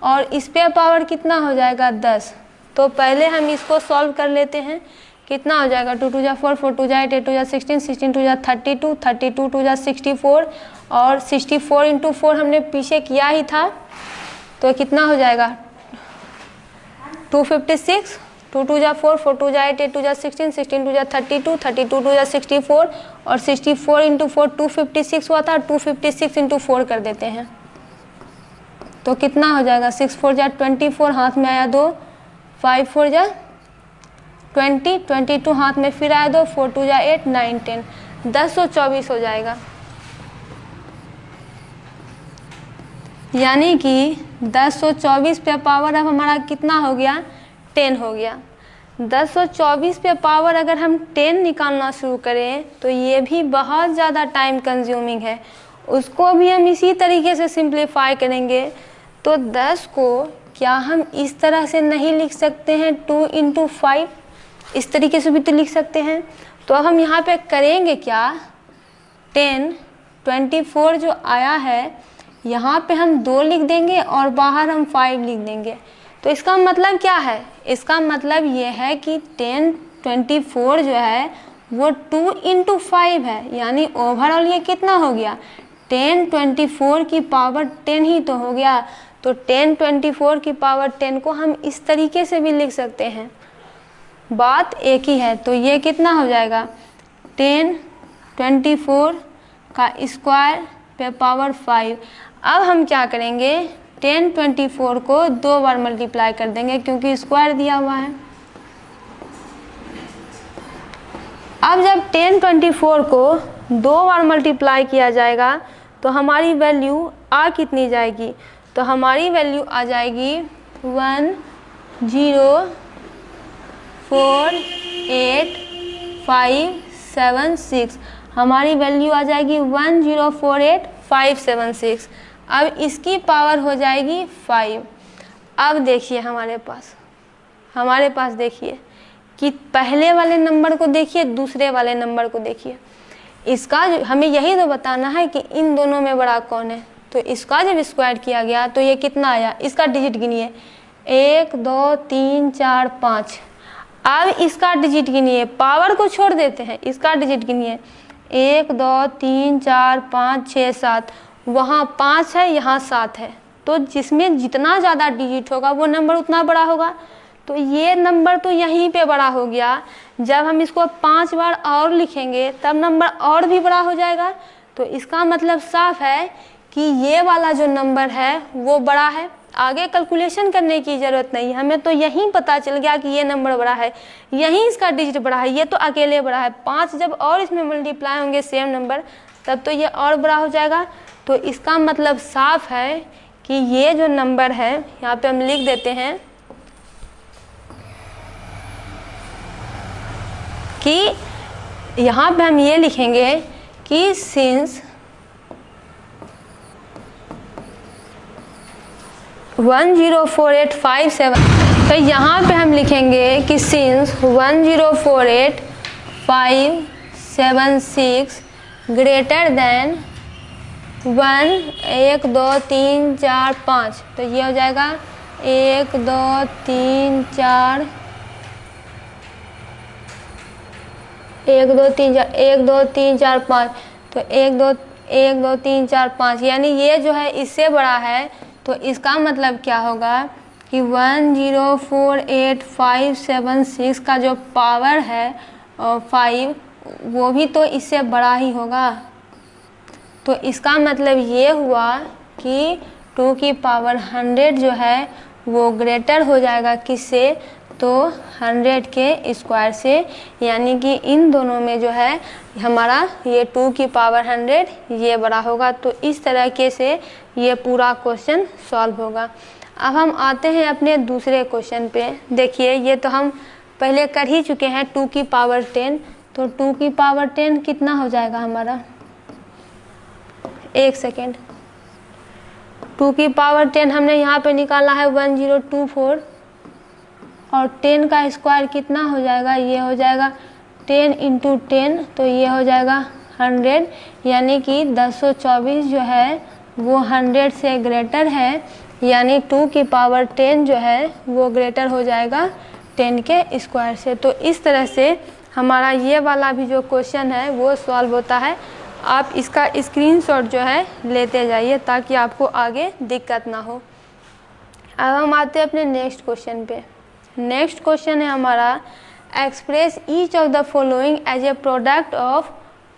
और इस पे पावर कितना हो जाएगा 10। तो पहले हम इसको सॉल्व कर लेते हैं, कितना हो जाएगा 2 2 जा 4, 4 2 जा 8, 8 2 जा 16, 16 2 जा 32, 32 2 जा 64 और 64 इंटू 4 हमने पीछे किया ही था, तो कितना हो जाएगा 256, 2 2 जा 4, 4 2 जा 8, 8 2 जा 16, 16 2 जा 32, 32 2 जा 64 और 64 इंटू 4 256 हुआ था, 256 इंटू 4 कर देते हैं तो कितना हो जाएगा 6 4 जा 24, हाथ में आया 2, 5 4 जा 20, 22 हाथ में फिर आया 2, 4 2 जा 8, 9 10, 1024 हो जाएगा। यानी कि 1024 पे पावर अब हमारा कितना हो गया 10 हो गया। 1024 पे पावर अगर हम 10 निकालना शुरू करें तो ये भी बहुत ज़्यादा टाइम कंज्यूमिंग है, उसको भी हम इसी तरीके से सिंप्लीफाई करेंगे। तो 10 को क्या हम इस तरह से नहीं लिख सकते हैं 2 इंटू 5, इस तरीके से भी तो लिख सकते हैं। तो अब हम यहाँ पे करेंगे क्या, 10 24 जो आया है यहाँ पे हम 2 लिख देंगे और बाहर हम 5 लिख देंगे। तो इसका मतलब क्या है, इसका मतलब ये है कि 1024 जो है वो 2 × 5 है, यानी ओवरऑल ये कितना हो गया, 1024 की पावर 10 ही तो हो गया। तो 1024 की पावर 10 को हम इस तरीके से भी लिख सकते हैं, बात एक ही है। तो ये कितना हो जाएगा, 1024 का स्क्वायर पे पावर 5। अब हम क्या करेंगे, 1024 को 2 बार मल्टीप्लाई कर देंगे क्योंकि स्क्वायर दिया हुआ है। अब जब 1024 को 2 बार मल्टीप्लाई किया जाएगा तो हमारी वैल्यू आ कितनी जाएगी, तो हमारी वैल्यू आ जाएगी 1048576। हमारी वैल्यू आ जाएगी 1048576। अब इसकी पावर हो जाएगी 5। अब देखिए हमारे पास देखिए कि पहले वाले नंबर को देखिए, दूसरे वाले नंबर को देखिए। इसका हमें यही तो बताना है कि इन दोनों में बड़ा कौन है। तो इसका जब स्क्वायर किया गया तो ये कितना आया, इसका डिजिट गिनिए, 1 2 3 4 5। अब इसका डिजिट गिनिए, पावर को छोड़ देते हैं, इसका डिजिट गिनिए, 1 2 3 4 5 6 7। वहाँ 5 है, यहाँ 7 है, तो जिसमें जितना ज़्यादा डिजिट होगा वो नंबर उतना बड़ा होगा। तो ये नंबर तो यहीं पे बड़ा हो गया। जब हम इसको 5 बार और लिखेंगे तब नंबर और भी बड़ा हो जाएगा। तो इसका मतलब साफ है कि ये वाला जो नंबर है वो बड़ा है। आगे कैलकुलेशन करने की ज़रूरत नहीं है, हमें तो यहीं पता चल गया कि ये नंबर बड़ा है, यहीं इसका डिजिट बड़ा है, ये तो अकेले बड़ा है। 5 जब और इसमें मल्टीप्लाई होंगे सेम नंबर, तब तो ये और बड़ा हो जाएगा। तो इसका मतलब साफ है कि ये जो नंबर है, यहाँ पे हम लिख देते हैं कि यहाँ पे हम ये लिखेंगे कि सिंस 1048576, तो यहाँ पे हम लिखेंगे कि सिंस 1048576 ग्रेटर देन 1 1 2 3 4 5। तो ये हो जाएगा 1 2 3 4 1 2 3 4 1 2 3 4 5। तो 1 2 3 4 5, यानी ये जो है इससे बड़ा है। तो इसका मतलब क्या होगा कि 1048576 का जो पावर है 5, वो भी तो इससे बड़ा ही होगा। तो इसका मतलब ये हुआ कि 2 की पावर 100 जो है वो ग्रेटर हो जाएगा किससे, तो 100 के स्क्वायर से। यानी कि इन दोनों में जो है हमारा ये 2 की पावर 100 ये बड़ा होगा। तो इस तरीके से ये पूरा क्वेश्चन सॉल्व होगा। अब हम आते हैं अपने दूसरे क्वेश्चन पे। देखिए ये तो हम पहले कर ही चुके हैं, 2 की पावर 10। तो 2 की पावर 10 कितना हो जाएगा हमारा, एक सेकेंड, 2 की पावर 10 हमने यहाँ पे निकाला है 1024, और 10 का स्क्वायर कितना हो जाएगा, ये हो जाएगा 10 × 10, तो ये हो जाएगा 100। यानी कि 1024 जो है वो 100 से ग्रेटर है, यानी 2 की पावर 10 जो है वो ग्रेटर हो जाएगा 10 के स्क्वायर से। तो इस तरह से हमारा ये वाला भी जो क्वेश्चन है वो सॉल्व होता है। आप इसका स्क्रीनशॉट जो है लेते जाइए ताकि आपको आगे दिक्कत ना हो। अब हम आते हैं अपने नेक्स्ट क्वेश्चन पे। नेक्स्ट क्वेश्चन है हमारा, express each of the following as a product of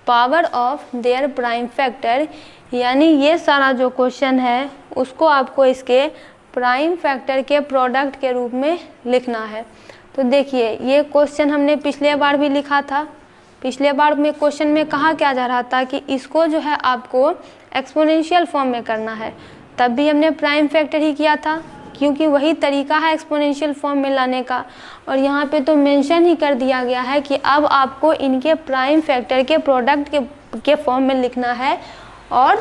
power of their prime factor. यानी ये सारा जो क्वेश्चन है उसको आपको इसके प्राइम फैक्टर के प्रोडक्ट के रूप में लिखना है। तो देखिए ये क्वेश्चन हमने पिछले बार भी लिखा था। पिछले बार में क्वेश्चन में कहा क्या जा रहा था कि इसको जो है आपको एक्सपोनेंशियल फॉर्म में करना है, तब भी हमने प्राइम फैक्टर ही किया था क्योंकि वही तरीका है एक्सपोनेंशियल फॉर्म में लाने का। और यहाँ पे तो मेंशन ही कर दिया गया है कि अब आपको इनके प्राइम फैक्टर के प्रोडक्ट के फॉर्म में लिखना है और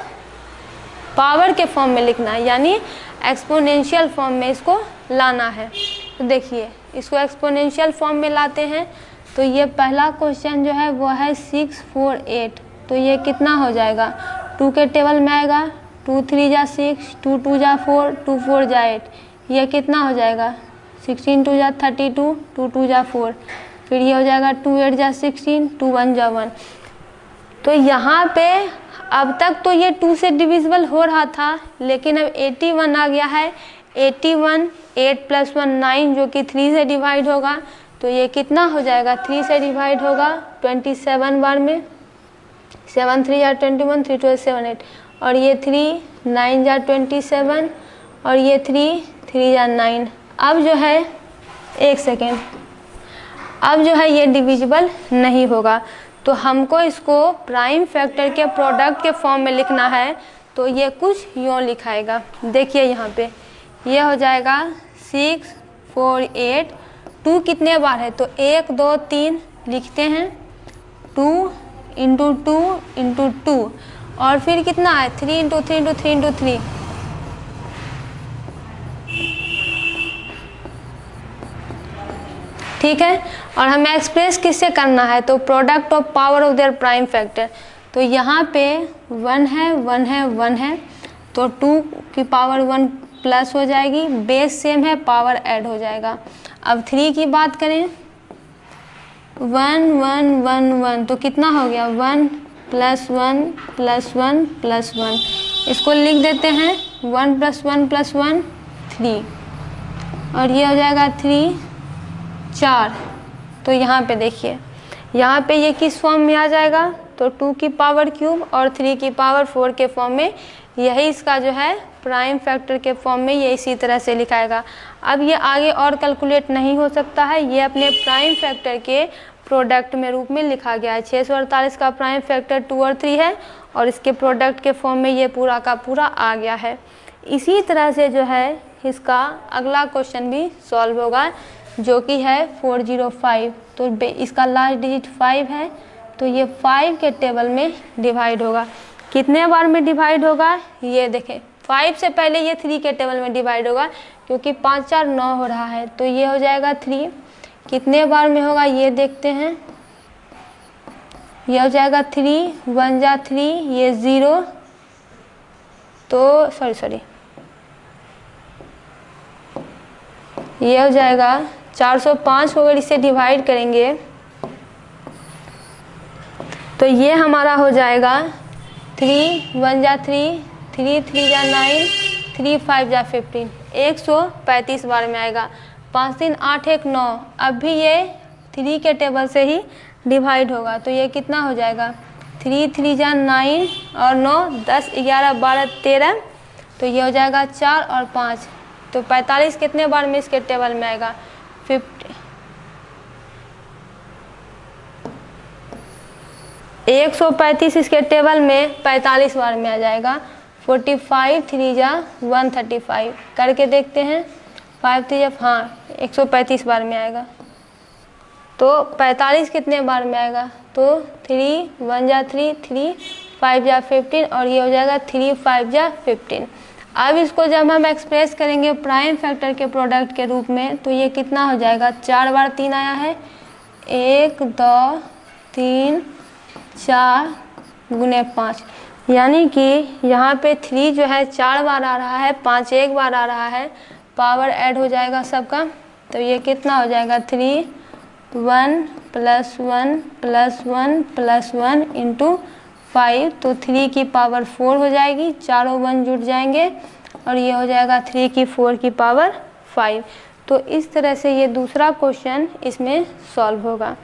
पावर के फॉर्म में लिखना है, यानी एक्सपोनेंशियल फॉर्म में इसको लाना है। तो देखिए इसको एक्सपोनेंशियल फॉर्म में लाते हैं। तो ये पहला क्वेश्चन जो है वो है 648। तो ये कितना हो जाएगा, 2 के टेबल में आएगा, 2 3 जा 6, 2 2 जा 4, 2 4 जा 8, ये कितना हो जाएगा 16 2 जा 32, 2 2 जा 4, फिर ये हो जाएगा 2 8 जा 16, 2 1 जा 1। तो यहाँ पे अब तक तो ये 2 से डिविजिबल हो रहा था, लेकिन अब 81 आ गया है। 81 8 + 1 9 जो कि 3 से डिवाइड होगा, तो ये कितना हो जाएगा 3 से डिवाइड होगा 27 बार में। 7 3 जा 21, 3 2 7 8, और ये 3 9 जा 27, और ये 3 3 जा 9। अब जो है एक सेकेंड, अब जो है ये डिविजिबल नहीं होगा, तो हमको इसको प्राइम फैक्टर के प्रोडक्ट के फॉर्म में लिखना है। तो ये कुछ यूँ लिखाएगा, देखिए यहाँ पे ये हो जाएगा 6 4 8। 2 कितने बार है, तो 1 2 3 लिखते हैं, 2 × 2 × 2, और फिर कितना है 3 × 3 × 3 × 3। ठीक है, और हमें एक्सप्रेस किससे करना है, तो product of power of their prime factor. तो यहाँ पे 1 है 1 है 1 है, तो 2 की पावर 1 प्लस हो जाएगी, बेस सेम है, पावर ऐड हो जाएगा। अब 3 की बात करें, 1 1 1 1, तो कितना हो गया 1 + 1 + 1 + 1। इसको लिख देते हैं 1 + 1 + 1 3, और ये हो जाएगा 3 4। तो यहाँ पे देखिए, यहाँ पे ये किस फॉर्म में आ जाएगा, तो 2 की पावर क्यूब और 3 की पावर 4 के फॉर्म में। यही इसका जो है प्राइम फैक्टर के फॉर्म में ये इसी तरह से लिखाएगा। अब ये आगे और कैलकुलेट नहीं हो सकता है, ये अपने प्राइम फैक्टर के प्रोडक्ट में रूप में लिखा गया है। 648 का प्राइम फैक्टर 2 और 3 है, और इसके प्रोडक्ट के फॉर्म में ये पूरा का पूरा आ गया है। इसी तरह से जो है इसका अगला क्वेश्चन भी सॉल्व होगा, जो कि है 405। तो इसका लास्ट डिजिट 5 है, तो ये 5 के टेबल में डिवाइड होगा। कितने बार में डिवाइड होगा, ये देखें 5 से पहले ये 3 के टेबल में डिवाइड होगा, क्योंकि 5 4 9 हो रहा है, तो ये हो जाएगा 3। कितने बार में होगा ये देखते हैं, ये हो जाएगा 3 1 जा 3, ये 0, तो सॉरी ये हो जाएगा 405 को अगर इसे डिवाइड करेंगे तो ये हमारा हो जाएगा 3 1 जा 3, 3 3 जा 9, 3 5 जा 15, 135 बार में आएगा। 5 3 8 1 9, अब भी ये 3 के टेबल से ही डिवाइड होगा, तो ये कितना हो जाएगा 3 3 जा 9 और 9 10 11 12 13, तो ये हो जाएगा 4 और 5, तो 45 कितने बार में इसके टेबल में आएगा 50। 135 इसके टेबल में 45 बार में आ जाएगा। 45 3 जा 135 करके देखते हैं, 5 3 जा हाँ 135 बार में आएगा। तो 45 कितने बार में आएगा, तो 3 1 जा 3, 3 5 जा 15, और ये हो जाएगा 3 5 जा 15। अब इसको जब हम एक्सप्रेस करेंगे प्राइम फैक्टर के प्रोडक्ट के रूप में, तो ये कितना हो जाएगा, 4 बार 3 आया है, 1 2 3 4 गुने 5, यानी कि यहाँ पे 3 जो है 4 बार आ रहा है, 5 1 बार आ रहा है, पावर ऐड हो जाएगा सबका। तो ये कितना हो जाएगा 3 1 + 1 + 1 + 1 × 5, तो 3 की पावर 4 हो जाएगी, चारों 1 जुट जाएंगे, और ये हो जाएगा 3 की 4 की पावर 5। तो इस तरह से ये दूसरा क्वेश्चन इसमें सॉल्व होगा।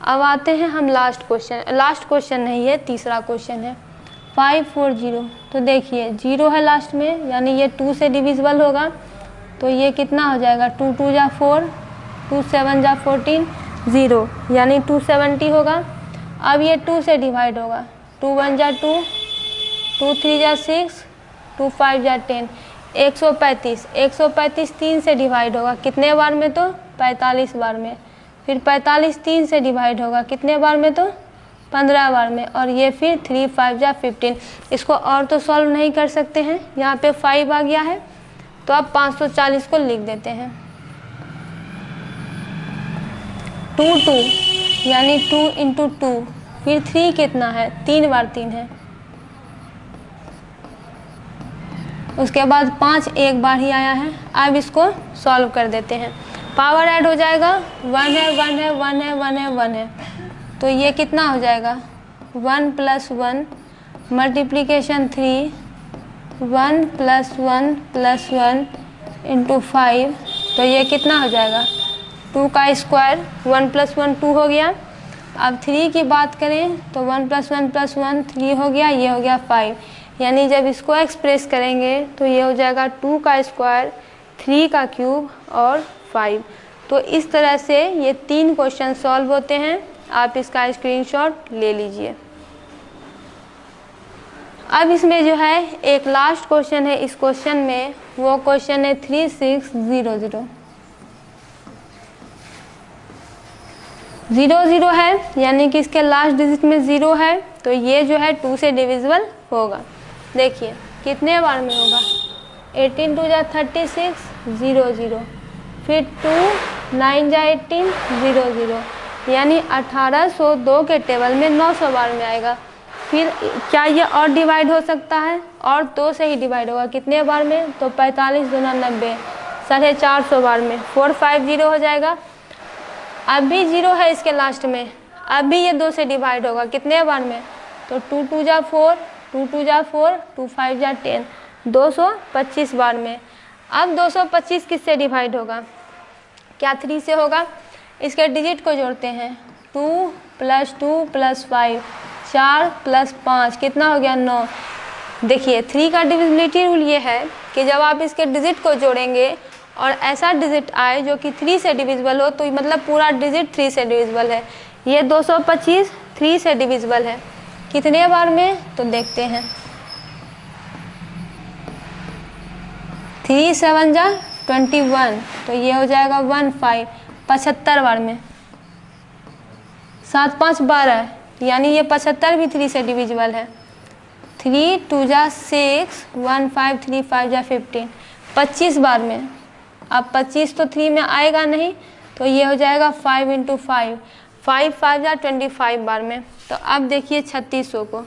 अब आते हैं हम लास्ट क्वेश्चन नहीं है, तीसरा क्वेश्चन है 540। तो देखिए 0 है लास्ट में, यानी ये 2 से डिविजिबल होगा, तो ये कितना हो जाएगा 2 2 जा 4, 2 7 जा 14, 0 यानी 270 होगा। अब ये 2 से डिवाइड होगा, 2 1 जा 2, 2 3 जा 6, 2 5 जा 10, 135 3 से डिवाइड होगा, कितने बार में, तो 45 बार में। फिर 45 3 से डिवाइड होगा, कितने बार में, तो 15 बार में, और ये फिर 3 5 जा 15। इसको और तो सॉल्व नहीं कर सकते हैं, यहाँ पे 5 आ गया है, तो अब 540 को लिख देते हैं। 2 2 यानी 2 × 2, फिर 3 कितना है, 3 बार 3 है, उसके बाद 5 एक बार ही आया है। अब इसको सॉल्व कर देते हैं। पावर ऐड हो जाएगा, 1 है 1 है 1 है 1 है 1 है, तो ये कितना हो जाएगा 1 + 1 मल्टीप्लिकेशन 3, 1 + 1 + 1 × 5, तो ये कितना हो जाएगा 2 का स्क्वायर, 1 + 1 2 हो गया। अब 3 की बात करें तो 1 + 1 + 1 3 हो गया, ये हो गया 5, यानी जब इसको एक्सप्रेस करेंगे तो ये हो जाएगा 2 का स्क्वायर, 3 का क्यूब और 5। तो इस तरह से ये 3 क्वेश्चन सॉल्व होते हैं। आप इसका स्क्रीनशॉट ले लीजिए। अब इसमें जो है एक लास्ट क्वेश्चन है इस क्वेश्चन में, वो क्वेश्चन है 3600। 00 है, यानी कि इसके लास्ट डिजिट में 0 है, तो ये जो है 2 से डिविजिबल होगा। देखिए कितने बार में होगा, 18 × 2 = 36, 0 0, फिर 2 9 × 18 0 0, यानी 1802 के टेबल में 900 बार में आएगा। फिर क्या ये और डिवाइड हो सकता है, और 2 से ही डिवाइड होगा। कितने बार में, तो 45 × 2 = 90, 450 बार में 450 हो जाएगा। अब भी 0 है इसके लास्ट में, अब भी ये 2 से डिवाइड होगा। कितने बार में, तो 2 2 = 4, 2 2 = 4, 2 5 = 10, 225 बार में। अब 225 किससे डिवाइड होगा, क्या 3 से होगा। इसके डिजिट को जोड़ते हैं, 2 + 2 + 5, 4 + 5 कितना हो गया 9। देखिए 3 का डिविजिबिलिटी रूल ये है कि जब आप इसके डिजिट को जोड़ेंगे और ऐसा डिजिट आए जो कि 3 से डिविजिबल हो, तो मतलब पूरा डिजिट 3 से डिविजिबल है। ये 225 3 से डिविजिबल है। कितने बार में, तो देखते हैं, 3 7 = 21, तो ये हो जाएगा 15 75 बार में। 7 5 12, यानी ये 75 भी 3 से डिविजिबल है। 3 2 = 6, 1 5 3 5 = 15, 25 बार में। अब 25 तो 3 में आएगा नहीं, तो ये हो जाएगा 5 × 5, 5 5 = 25 बार में। तो अब देखिए 3600 को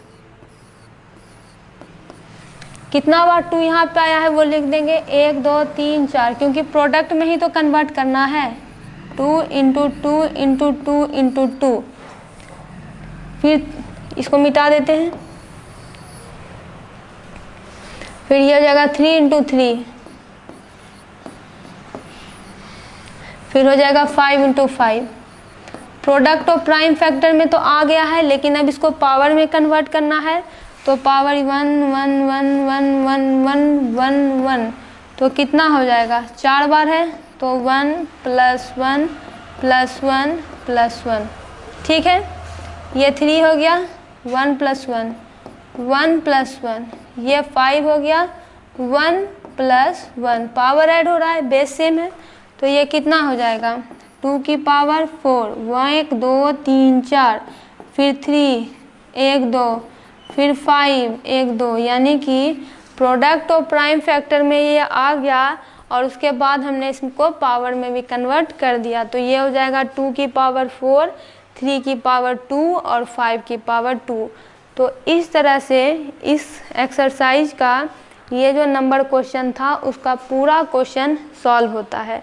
कितना बार 2 यहाँ पे आया है वो लिख देंगे, 1 2 3 4, क्योंकि प्रोडक्ट में ही तो कन्वर्ट करना है। 2 × 2 × 2 × 2, फिर इसको मिटा देते हैं, फिर ये हो जाएगा 3 × 3, फिर हो जाएगा 5 × 5। प्रोडक्ट और प्राइम फैक्टर में तो आ गया है, लेकिन अब इसको पावर में कन्वर्ट करना है, तो पावर 1 1 1 1 1 1 1 1, तो कितना हो जाएगा 4 बार है, तो 1 + 1 + 1 + 1, ठीक है। ये 3 हो गया, 1 + 1 1 + 1, ये 5 हो गया, 1 + 1, पावर ऐड हो रहा है, बेस सेम है, तो ये कितना हो जाएगा 2 की पावर 4, 1 2 3 4, फिर 3 1 2, फिर 5 1 2, यानी कि प्रोडक्ट और प्राइम फैक्टर में ये आ गया, और उसके बाद हमने इसको पावर में भी कन्वर्ट कर दिया, तो ये हो जाएगा 2 की पावर 4, 3 की पावर 2 और 5 की पावर 2। तो इस तरह से इस एक्सरसाइज का ये जो नंबर क्वेश्चन था उसका पूरा क्वेश्चन सॉल्व होता है।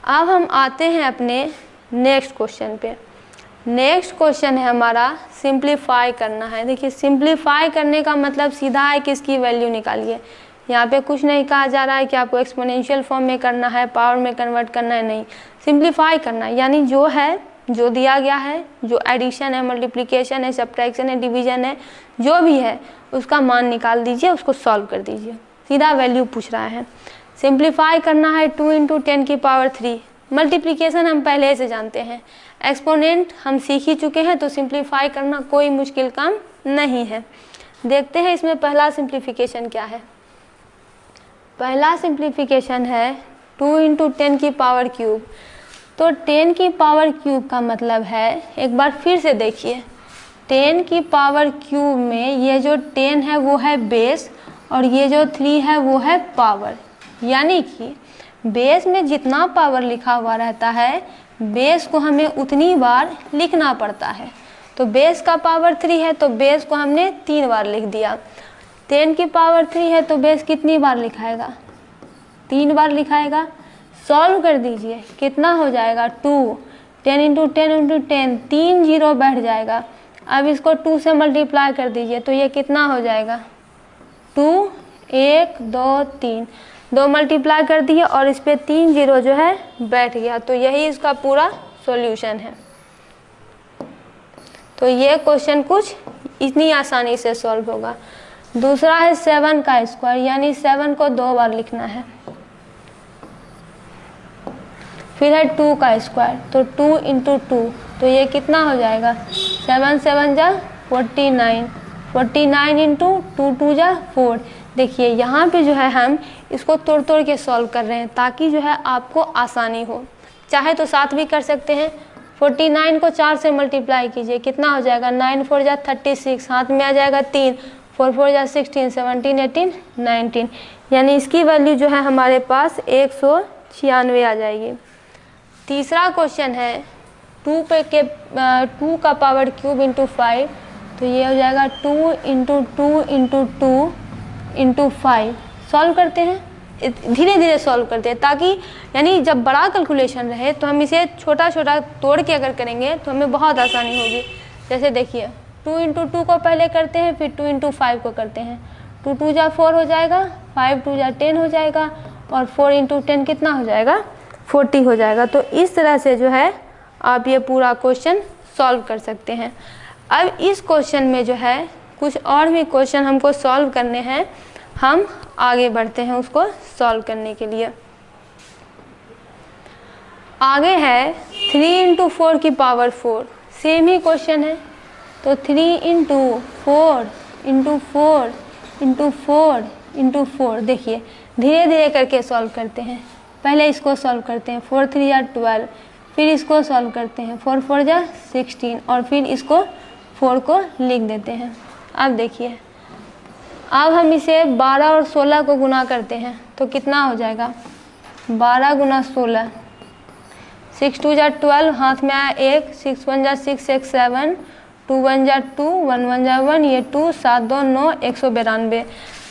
अब हम आते हैं अपने नेक्स्ट क्वेश्चन पे। नेक्स्ट क्वेश्चन है हमारा सिंप्लीफाई करना है। देखिए सिंप्लीफाई करने का मतलब सीधा है कि इसकी वैल्यू निकालिए। यहाँ पे कुछ नहीं कहा जा रहा है कि आपको एक्सपोनेंशियल फॉर्म में करना है, पावर में कन्वर्ट करना है, नहीं, सिंप्लीफाई करना है, यानी जो है, जो दिया गया है, जो एडिशन है, मल्टीप्लिकेशन है, सब्ट्रैक्शन है, डिवीजन है, जो भी है उसका मान निकाल दीजिए, उसको सॉल्व कर दीजिए। सीधा वैल्यू पूछ रहा है। सिंप्लीफाई करना है 2 × 10 की पावर 3। मल्टीप्लिकेशन हम पहले से जानते हैं, एक्सपोनेंट हम सीख ही चुके हैं, तो सिंप्लीफाई करना कोई मुश्किल काम नहीं है। देखते हैं इसमें पहला सिंप्लीफिकेशन क्या है। पहला सिंप्लीफिकेशन है 2 × 10 की पावर क्यूब। तो 10 की पावर क्यूब का मतलब है, एक बार फिर से देखिए, 10 की पावर क्यूब में ये जो 10 है वो है बेस, और ये जो 3 है वो है पावर, यानी कि बेस में जितना पावर लिखा हुआ रहता है, बेस को हमें उतनी बार लिखना पड़ता है। तो बेस का पावर 3 है, तो बेस को हमने 3 बार लिख दिया। 10 की पावर 3 है तो बेस कितनी बार लिखाएगा, 3 बार लिखाएगा। सॉल्व कर दीजिए, कितना हो जाएगा 2, 10 इंटू 10 इंटू 10, 3 जीरो बैठ जाएगा। अब इसको 2 से मल्टीप्लाई कर दीजिए तो ये कितना हो जाएगा 2, 1, 2, 3, 2 मल्टीप्लाई कर दिए और इस पर 3 जीरो जो है बैठ गया। तो यही इसका पूरा सॉल्यूशन है। तो ये क्वेश्चन कुछ इतनी आसानी से सॉल्व होगा। दूसरा है 7 का स्क्वायर, यानी 7 को 2 बार लिखना है। फिर है 2 का स्क्वायर, तो 2 इंटू 2, तो ये कितना हो जाएगा 7 7 जा 49, 49 इंटू 2 2 जा 4। देखिए यहाँ पे जो है हम इसको तोड़ तोड़ के सॉल्व कर रहे हैं ताकि जो है आपको आसानी हो। चाहे तो 7 भी कर सकते हैं। 49 को 4 से मल्टीप्लाई कीजिए, कितना हो जाएगा 9 4 जा 36, हाथ में आ जाएगा 3, 4 4 जा 16, 17 18 19, यानी इसकी वैल्यू जो है हमारे पास 196 आ जाएगी। तीसरा क्वेश्चन है 2 का पावर क्यूब इंटू 5, तो ये हो जाएगा 2 इंटू 2 इंटू 2 इंटू 5। सॉल्व करते हैं, धीरे धीरे सॉल्व करते हैं ताकि यानी जब बड़ा कैलकुलेशन रहे तो हम इसे छोटा छोटा तोड़ के अगर करेंगे तो हमें बहुत आसानी होगी। जैसे देखिए 2 इंटू 2 को पहले करते हैं, फिर 2 इंटू 5 को करते हैं। 2 2 जा 4 हो जाएगा, 5 2 जा 10 हो जाएगा और 4 इंटू 10 कितना हो जाएगा 40 हो जाएगा। तो इस तरह से जो है आप ये पूरा क्वेश्चन सॉल्व कर सकते हैं। अब इस क्वेश्चन में जो है कुछ और भी क्वेश्चन हमको सॉल्व करने हैं, हम आगे बढ़ते हैं उसको सॉल्व करने के लिए। आगे है 3 इंटू 4 की पावर 4, सेम ही क्वेश्चन है। तो 3 इंटू 4 इंटू 4 इंटू 4 इंटू 4, देखिए धीरे धीरे करके सॉल्व करते हैं। पहले इसको सॉल्व करते हैं, 4 3 जा 12, फिर इसको सॉल्व करते हैं 4 4 जा 16 और फिर इसको 4 को लिख देते हैं। अब देखिए अब हम इसे 12 और 16 को गुना करते हैं तो कितना हो जाएगा 12 गुना 16, 6 2 जा 12, हाथ में आया 1, 6 1 जा 6 1 7, 2 1 जा 2, 1 1 जा 1, ये 2, 7 2 9, 192।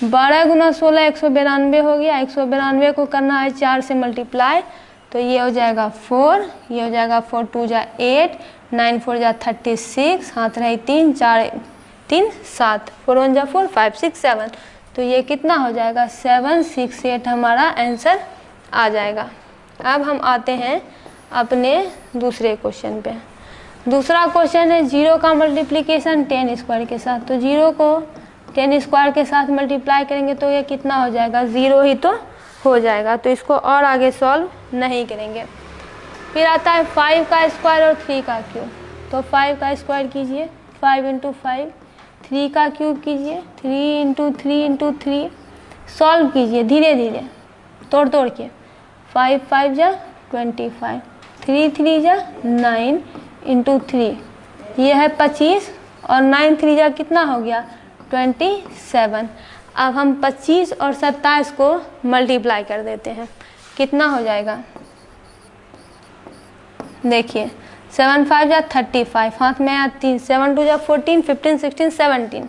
12 गुना 16 192 हो गया। 192 को करना है 4 से मल्टीप्लाई, तो ये हो जाएगा 4, ये हो जाएगा 4 2 जा 8, 9 4 जा 36, हाथ रहे 3, 4 3 7, 4 1 जा 4, 5 6 7, तो ये कितना हो जाएगा 7 6 8 हमारा आंसर आ जाएगा। अब हम आते हैं अपने दूसरे क्वेश्चन पे। दूसरा क्वेश्चन है 0 का मल्टीप्लिकेशन 10 स्क्वायर के साथ। तो 0 को 10 स्क्वायर के साथ मल्टीप्लाई करेंगे तो ये कितना हो जाएगा 0 ही तो हो जाएगा, तो इसको और आगे सॉल्व नहीं करेंगे। फिर आता है 5 का स्क्वायर और 3 का क्यूब। तो 5 का स्क्वायर कीजिए 5 इंटू 5, 3 का क्यूब कीजिए 3 इंटू 3 इंटू 3, सॉल्व कीजिए धीरे धीरे तोड़ तोड़ के। 5 5 जा 25, 3 3 जा 9 इंटू 3, ये है 25 और 9 3 जा कितना हो गया 27। अब हम 25 और 27 को मल्टीप्लाई कर देते हैं, कितना हो जाएगा देखिए 7 5 जा 35, हाथ में आया 3, 7 2 जा 14, 15 16 17,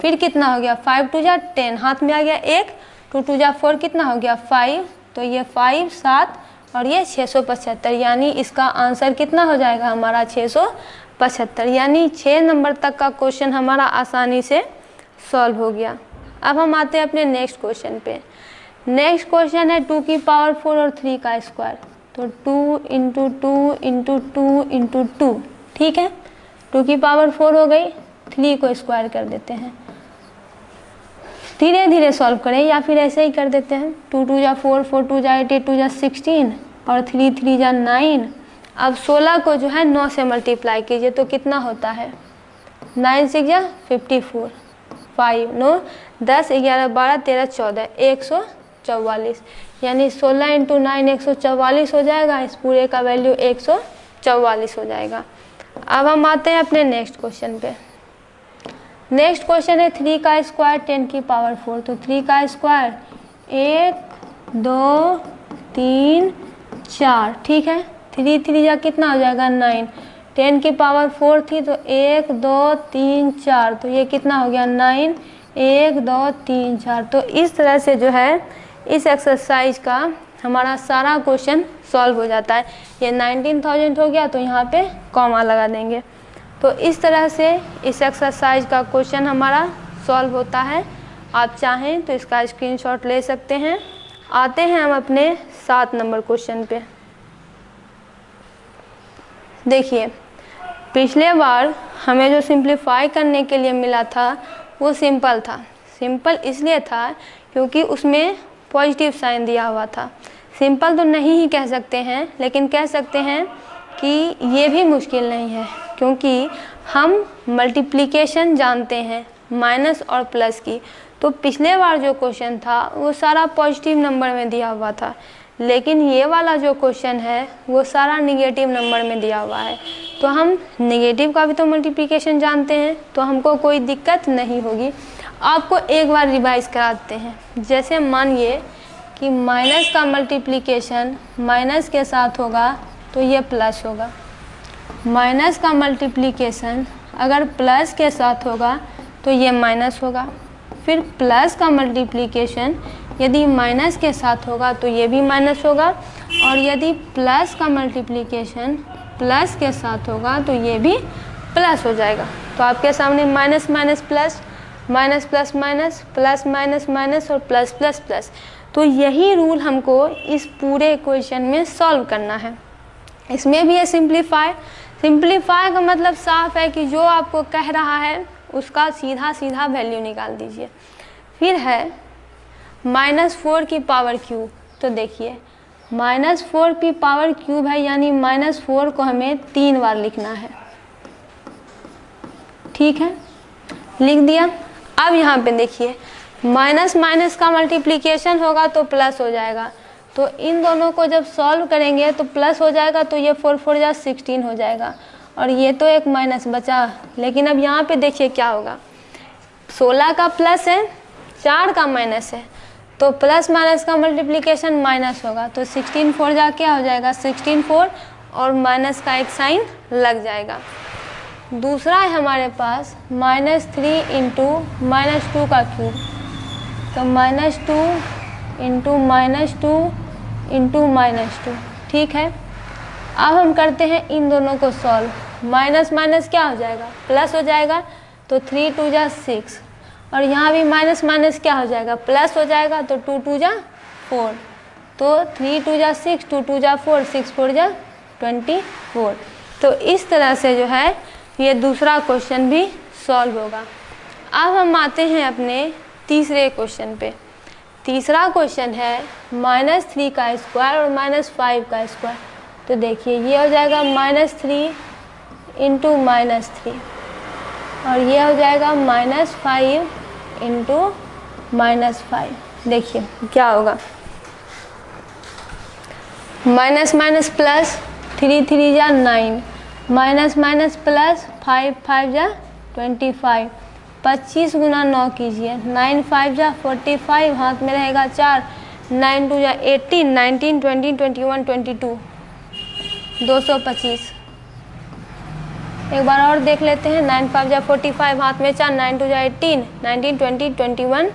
फिर कितना हो गया 5 2 जा 10, हाथ में आ गया 1, 2 2 जा 4, कितना हो गया 5, तो ये 5 7 और ये 675, यानी इसका आंसर कितना हो जाएगा हमारा 675, यानी 6 नंबर तक का क्वेश्चन हमारा आसानी से सॉल्व हो गया। अब हम आते हैं अपने नेक्स्ट क्वेश्चन पे। नेक्स्ट क्वेश्चन है 2 की पावर 4 और 3 का स्क्वायर। तो 2 इंटू 2 इंटू 2 इंटू 2, ठीक है 2 की पावर 4 हो गई, 3 को स्क्वायर कर देते हैं। धीरे धीरे सॉल्व करें या फिर ऐसे ही कर देते हैं। 2 2 जा 4, 4 2 जा 8, 8 2 जा 16 और 3 3 जा 9। अब 16 को जो है 9 से मल्टीप्लाई कीजिए तो कितना होता है 9 6 जा 54, 5 9 10 11 12 13 14, 144, यानी 16 इंटू 9 144 हो जाएगा। इस पूरे का वैल्यू 144 हो जाएगा। अब हम आते हैं अपने नेक्स्ट क्वेश्चन पे। नेक्स्ट क्वेश्चन है 3 का स्क्वायर 10 की पावर 4। तो 3 का स्क्वायर 1 2 3 4, ठीक है 3 3 जा कितना हो जाएगा 9, 10 की पावर 4 थी तो 1 2 3 4, तो ये कितना हो गया 9 1 2 3 4। तो इस तरह से जो है इस एक्सरसाइज का हमारा सारा क्वेश्चन सॉल्व हो जाता है। ये 19,000 हो गया तो यहाँ पे कॉमा लगा देंगे। तो इस तरह से इस एक्सरसाइज का क्वेश्चन हमारा सॉल्व होता है। आप चाहें तो इसका स्क्रीनशॉट ले सकते हैं। आते हैं हम अपने 7 नंबर क्वेश्चन पे। देखिए, पिछले बार हमें जो सिंप्लीफाई करने के लिए मिला था वो सिंपल था। सिंपल इसलिए था क्योंकि उसमें पॉजिटिव साइन दिया हुआ था। सिंपल तो नहीं ही कह सकते हैं, लेकिन कह सकते हैं कि ये भी मुश्किल नहीं है, क्योंकि हम मल्टीप्लिकेशन जानते हैं माइनस और प्लस की। तो पिछले बार जो क्वेश्चन था वो सारा पॉजिटिव नंबर में दिया हुआ था, लेकिन ये वाला जो क्वेश्चन है वो सारा निगेटिव नंबर में दिया हुआ है। तो हम निगेटिव का भी तो मल्टीप्लिकेशन जानते हैं, तो हमको कोई दिक्कत नहीं होगी। आपको एक बार रिवाइज कराते हैं। जैसे मानिए कि माइनस का मल्टीप्लिकेशन माइनस के साथ होगा तो ये प्लस होगा। माइनस का मल्टीप्लिकेशन अगर प्लस के साथ होगा तो ये माइनस होगा। फिर प्लस का मल्टीप्लिकेशन यदि माइनस के साथ होगा तो ये भी माइनस होगा, और यदि प्लस का मल्टीप्लिकेशन प्लस के साथ होगा तो ये भी प्लस हो जाएगा। तो आपके सामने minus minus plus, minus plus minus, plus minus minus और प्लस प्लस प्लस। तो यही रूल हमको इस पूरे इक्वेशन में सॉल्व करना है। इसमें भी है सिंप्लीफाई। सिंप्लीफाई का मतलब साफ है कि जो आपको कह रहा है उसका सीधा सीधा वैल्यू निकाल दीजिए। फिर है -4 की पावर क्यूब। तो देखिए, -4 की पावर क्यूब है, यानी -4 को हमें 3 बार लिखना है। ठीक है, लिख दिया। अब यहाँ पे देखिए, माइनस माइनस का मल्टीप्लिकेशन होगा तो प्लस हो जाएगा। तो इन दोनों को जब सॉल्व करेंगे तो प्लस हो जाएगा, तो ये 4 4 जा 16 हो जाएगा, और ये तो एक माइनस बचा। लेकिन अब यहाँ पे देखिए क्या होगा, 16 का प्लस है, 4 का माइनस है, तो प्लस माइनस का मल्टीप्लिकेशन माइनस होगा। तो 16 4 जा क्या हो जाएगा, 16 4, और माइनस का एक साइन लग जाएगा। दूसरा है हमारे पास -3 इंटू -2 का क्यूब। तो -2 इंटू -2 इंटू -2। ठीक है, अब हम करते हैं इन दोनों को सॉल्व। माइनस माइनस क्या हो जाएगा, प्लस हो जाएगा। तो 3 2 जा 6, और यहाँ भी माइनस माइनस क्या हो जाएगा, प्लस हो जाएगा। तो 2 2 जा 4, तो 3 2 जा 6, 2 2 जा 4, 6 4 जा 24। तो इस तरह से जो है ये दूसरा क्वेश्चन भी सॉल्व होगा। अब हम आते हैं अपने तीसरे क्वेश्चन पे। तीसरा क्वेश्चन है -3 का स्क्वायर और -5 का स्क्वायर। तो देखिए, ये हो जाएगा -3 इंटू -3, और ये हो जाएगा -5 इंटू -5। देखिए क्या होगा, माइनस माइनस प्लस, 3 3 जा 9, माइनस माइनस प्लस, 5 5 जा 25, 25 गुना 9 कीजिए, 9 5 जा 45, हाथ में रहेगा 4, 9 2 जा 18, 19 20 21 22, 225। एक बार और देख लेते हैं, 9 5 जा 45, हाथ में 4, 9 2 जा 18, 19 20 21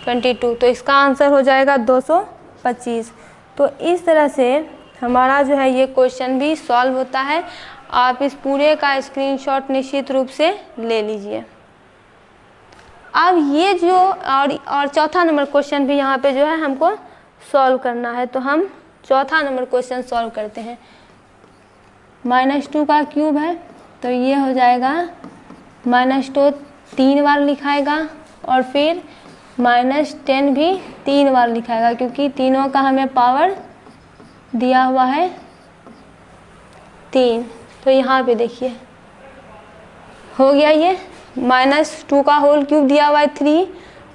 22। तो इसका आंसर हो जाएगा 225। तो इस तरह से हमारा जो है ये क्वेश्चन भी सॉल्व होता है। आप इस पूरे का स्क्रीनशॉट निश्चित रूप से ले लीजिए। अब ये जो और चौथा नंबर क्वेश्चन भी यहाँ पे जो है हमको सॉल्व करना है। तो हम चौथा नंबर क्वेश्चन सॉल्व करते हैं। -2 का क्यूब है, तो ये हो जाएगा -2 3 बार लिखाएगा, और फिर -10 भी 3 बार लिखाएगा, क्योंकि तीनों का हमें पावर दिया हुआ है 3। तो यहाँ पे देखिए हो गया, ये -2 का होल क्यूब दिया हुआ है 3,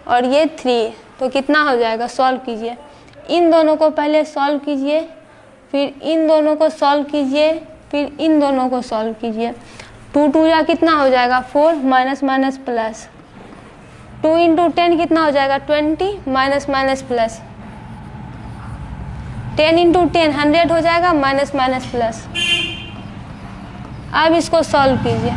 और ये 3। तो कितना हो जाएगा, सॉल्व कीजिए। इन दोनों को पहले सॉल्व कीजिए, फिर इन दोनों को सॉल्व कीजिए, फिर इन दोनों को सॉल्व कीजिए। 2 2 या कितना हो जाएगा 4, माइनस माइनस प्लस, 2 इंटू 10 कितना हो जाएगा 20, माइनस माइनस प्लस, 10 इंटू 10 100 हो जाएगा, माइनस माइनस प्लस। अब इसको सॉल्व कीजिए।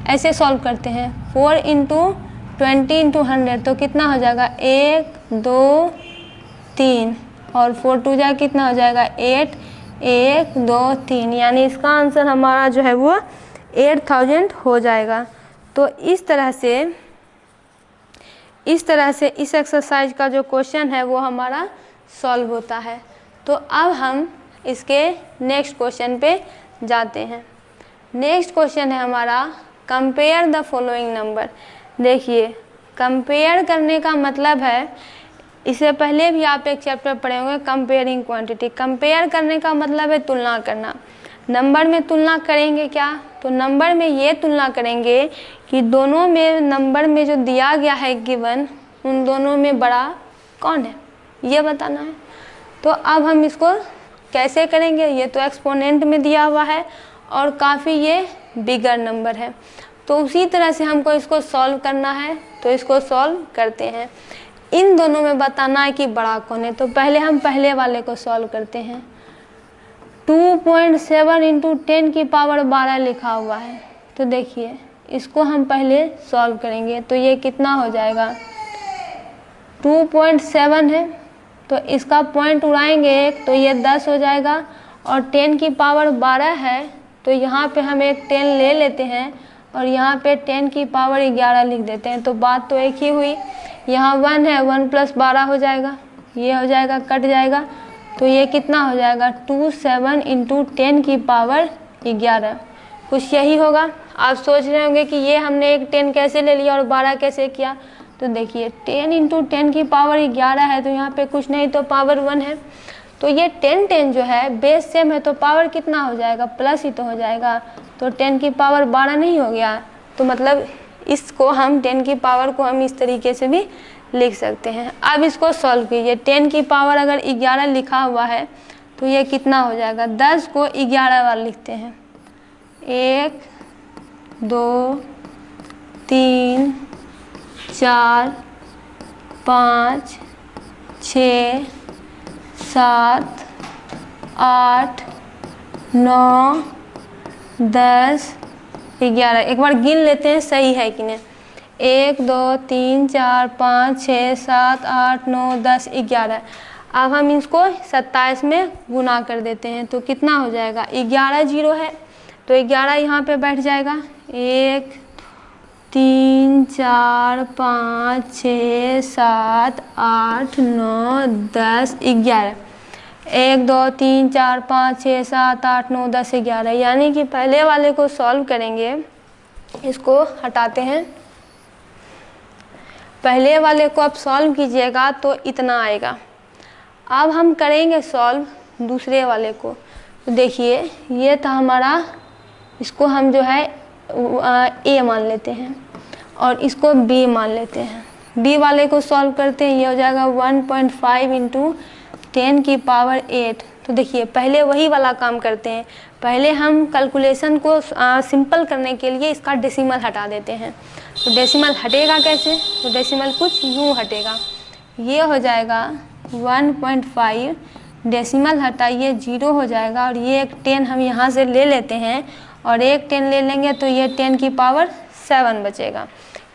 ऐसे सॉल्व करते हैं। 4 इंटू 20 इंटू 100 तो कितना हो जाएगा 1 2 3 और 4 2 जा कितना हो जाएगा 8 1 2 3, यानी इसका आंसर हमारा जो है वो 8000 हो जाएगा। तो इस तरह से इस एक्सरसाइज का जो क्वेश्चन है वो हमारा सॉल्व होता है। तो अब हम इसके नेक्स्ट क्वेश्चन पे जाते हैं। नेक्स्ट क्वेश्चन है हमारा कंपेयर द फॉलोइंग नंबर। देखिए कंपेयर करने का मतलब है, इससे पहले भी आप एक चैप्टर पढ़े होंगे कंपेयरिंग क्वांटिटी। कंपेयर करने का मतलब है तुलना करना। नंबर में तुलना करेंगे क्या, तो नंबर में ये तुलना करेंगे कि दोनों में नंबर में जो दिया गया है गिवन, उन दोनों में बड़ा कौन है ये बताना है। तो अब हम इसको कैसे करेंगे, ये तो एक्सपोनेंट में दिया हुआ है और काफ़ी ये बिगर नंबर है, तो उसी तरह से हमको इसको सॉल्व करना है। तो इसको सॉल्व करते हैं। इन दोनों में बताना है कि बड़ा कौन है। तो पहले हम पहले वाले को सॉल्व करते हैं। 2.7 इंटू 10 की पावर 12 लिखा हुआ है, तो देखिए इसको हम पहले सॉल्व करेंगे। तो ये कितना हो जाएगा 2.7 है, तो इसका पॉइंट उड़ाएंगे एक, तो ये 10 हो जाएगा। और 10 की पावर 12 है, तो यहाँ पे हम एक 10 ले लेते हैं और यहाँ पे 10 की पावर 11 लिख देते हैं। तो बात तो एक ही हुई। यहाँ 1 है, 1 प्लस 12 हो जाएगा, ये हो जाएगा कट जाएगा। तो ये कितना हो जाएगा 27 इंटू 10 की पावर 11, कुछ यही होगा। आप सोच रहे होंगे कि ये हमने एक 10 कैसे ले लिया और 12 कैसे किया। तो देखिए 10 इंटू 10 की पावर 11 है, तो यहाँ पे कुछ नहीं तो पावर 1 है। तो ये 10 जो है बेस सेम है, तो पावर कितना हो जाएगा प्लस ही तो हो जाएगा। तो 10 की पावर 12 नहीं हो गया, तो मतलब इसको हम 10 की पावर को हम इस तरीके से भी लिख सकते हैं। अब इसको सॉल्व कीजिए। 10 की पावर अगर 11 लिखा हुआ है तो ये कितना हो जाएगा, 10 को 11 बार लिखते हैं। 1 2 3 4 5 6 7 8 9 10 11। एक बार गिन लेते हैं सही है कि नहीं। 1 2 3 4 5 6 7 8 9 10 11। अब हम इसको 27 में गुना कर देते हैं, तो कितना हो जाएगा 11 जीरो है, तो 11 यहाँ पे बैठ जाएगा। 1 3 4 5 6 7 8 9 10 11। 1 2 3 4 5 6 7 8 9 10 11, यानी कि पहले वाले को सॉल्व करेंगे। इसको हटाते हैं। पहले वाले को आप सॉल्व कीजिएगा तो इतना आएगा। अब हम करेंगे सॉल्व दूसरे वाले को। तो देखिए ये था हमारा, इसको हम जो है ए मान लेते हैं और इसको बी मान लेते हैं। बी वाले को सॉल्व करते हैं, ये हो जाएगा 1.5 इंटू 10 की पावर 8। तो देखिए पहले वही वाला काम करते हैं। पहले हम कैलकुलेशन को सिंपल करने के लिए इसका डेसिमल हटा देते हैं। तो डेसिमल हटेगा कैसे, तो डेसिमल कुछ यूँ हटेगा, ये हो जाएगा 1.5, डेसिमल हटाइए 0 हो जाएगा। और ये एक 10 हम यहाँ से ले लेते हैं और एक 10 ले लेंगे तो ये 10 की पावर 7 बचेगा,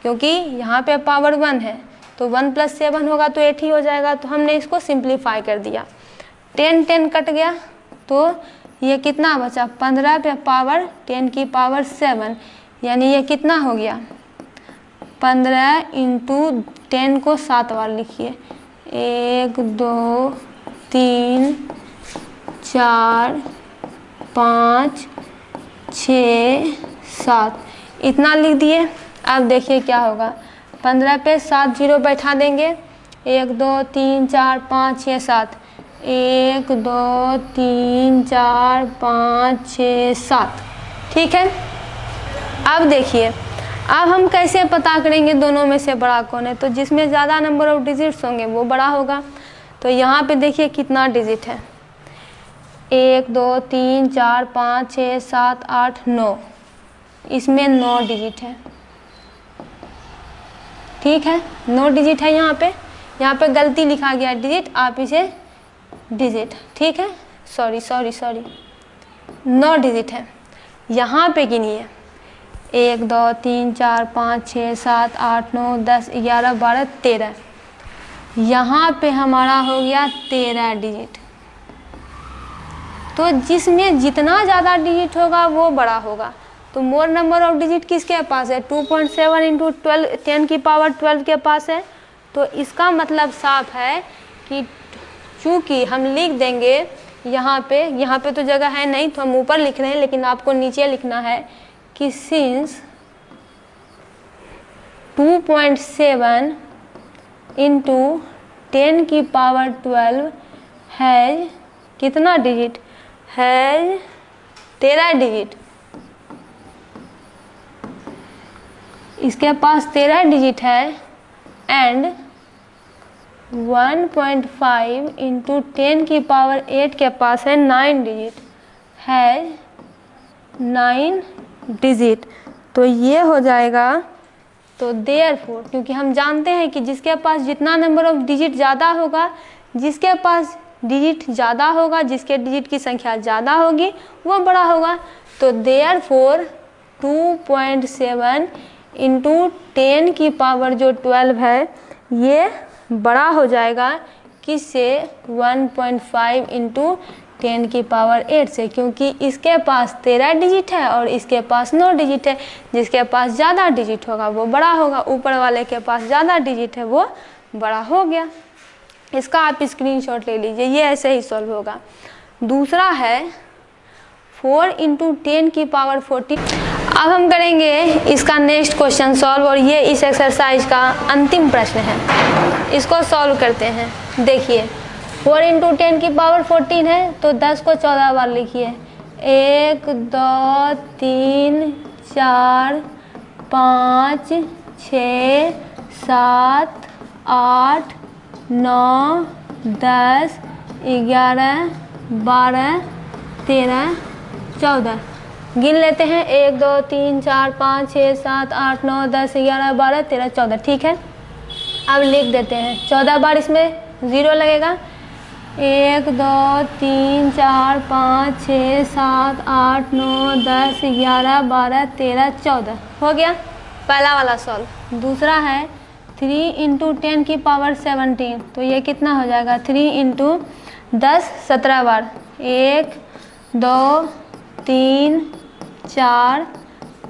क्योंकि यहाँ पे पावर 1 है, तो 1 प्लस 7 होगा तो 8 ही हो जाएगा। तो हमने इसको सिंप्लीफाई कर दिया। 10 कट गया, तो ये कितना बचा 15 पे पावर 10 की पावर 7, यानी ये कितना हो गया 15 इंटू 10 को 7 बार लिखिए। 1 2 3 4 5 6 7, इतना लिख दिए। अब देखिए क्या होगा, 15 पे 7 जीरो बैठा देंगे। 1 2 3 4 5 6 7, 1 2 3 4 5 6 7, ठीक है। अब देखिए अब हम कैसे पता करेंगे दोनों में से बड़ा कौन है। तो जिसमें ज़्यादा नंबर ऑफ डिजिट्स होंगे वो बड़ा होगा। तो यहाँ पे देखिए कितना डिजिट है, 1 2 3 4 5 6 7 8 9, इसमें 9 डिजिट है, ठीक है। 9 डिजिट है यहाँ पे गलती लिखा गया डिजिट, आप इसे डिजिट, ठीक है, सॉरी 9 डिजिट है। यहाँ पे गिनिए 1 2 3 4 5 6 7 8 9 10 11 12 13। यहाँ पे हमारा हो गया 13 डिजिट। तो जिसमें जितना ज़्यादा डिजिट होगा वो बड़ा होगा। तो मोर नंबर ऑफ डिजिट किसके पास है? 2.7 इंटू 12 10 की पावर 12 के पास है। तो इसका मतलब साफ है कि चूँकि हम लिख देंगे यहाँ पे तो जगह है नहीं तो हम ऊपर लिख रहे हैं, लेकिन आपको नीचे लिखना है कि सिंस 2.7 इंटू 10 की पावर 12 है कितना डिजिट? है 13 डिजिट। इसके पास 13 डिजिट है एंड 1.5 इंटू 10 की पावर 8 के पास है 9 डिजिट, है 9 डिजिट। तो ये हो जाएगा। तो देयरफॉर, क्योंकि हम जानते हैं कि जिसके पास जितना नंबर ऑफ डिजिट ज़्यादा होगा, जिसके पास डिजिट ज़्यादा होगा, जिसके डिजिट की संख्या ज़्यादा होगी वो बड़ा होगा। तो देयरफॉर 2.7 इंटू 10 की पावर जो 12 है ये बड़ा हो जाएगा किससे? 1.5 इंटू 10 की पावर 8 से, क्योंकि इसके पास 13 डिजिट है और इसके पास 9 डिजिट है। जिसके पास ज़्यादा डिजिट होगा वो बड़ा होगा, ऊपर वाले के पास ज़्यादा डिजिट है वो बड़ा हो गया। इसका आप स्क्रीनशॉट ले लीजिए, ये ऐसे ही सॉल्व होगा। दूसरा है 4 इंटू 10 की पावर 14। अब हम करेंगे इसका नेक्स्ट क्वेश्चन सॉल्व, और ये इस एक्सरसाइज का अंतिम प्रश्न है। इसको सॉल्व करते हैं। देखिए 4 इंटू 10 की पावर 14 है तो 10 को 14 बार लिखिए। 1 2 3 4 5 6 7 8 9 10 11 12 13 14 गिन लेते हैं। 1 2 3 4 5 6 7 8 9 10 11 12 13 14। ठीक है, अब लिख देते हैं। 14 बार इसमें 0 लगेगा। 1 2 3 4 5 6 7 8 9 10 11 12 13 14 हो गया पहला वाला सॉल्व। दूसरा है 3 इंटू 10 की पावर 17। तो ये कितना हो जाएगा? 3 इंटू 10 17 बार। 1 2 3 4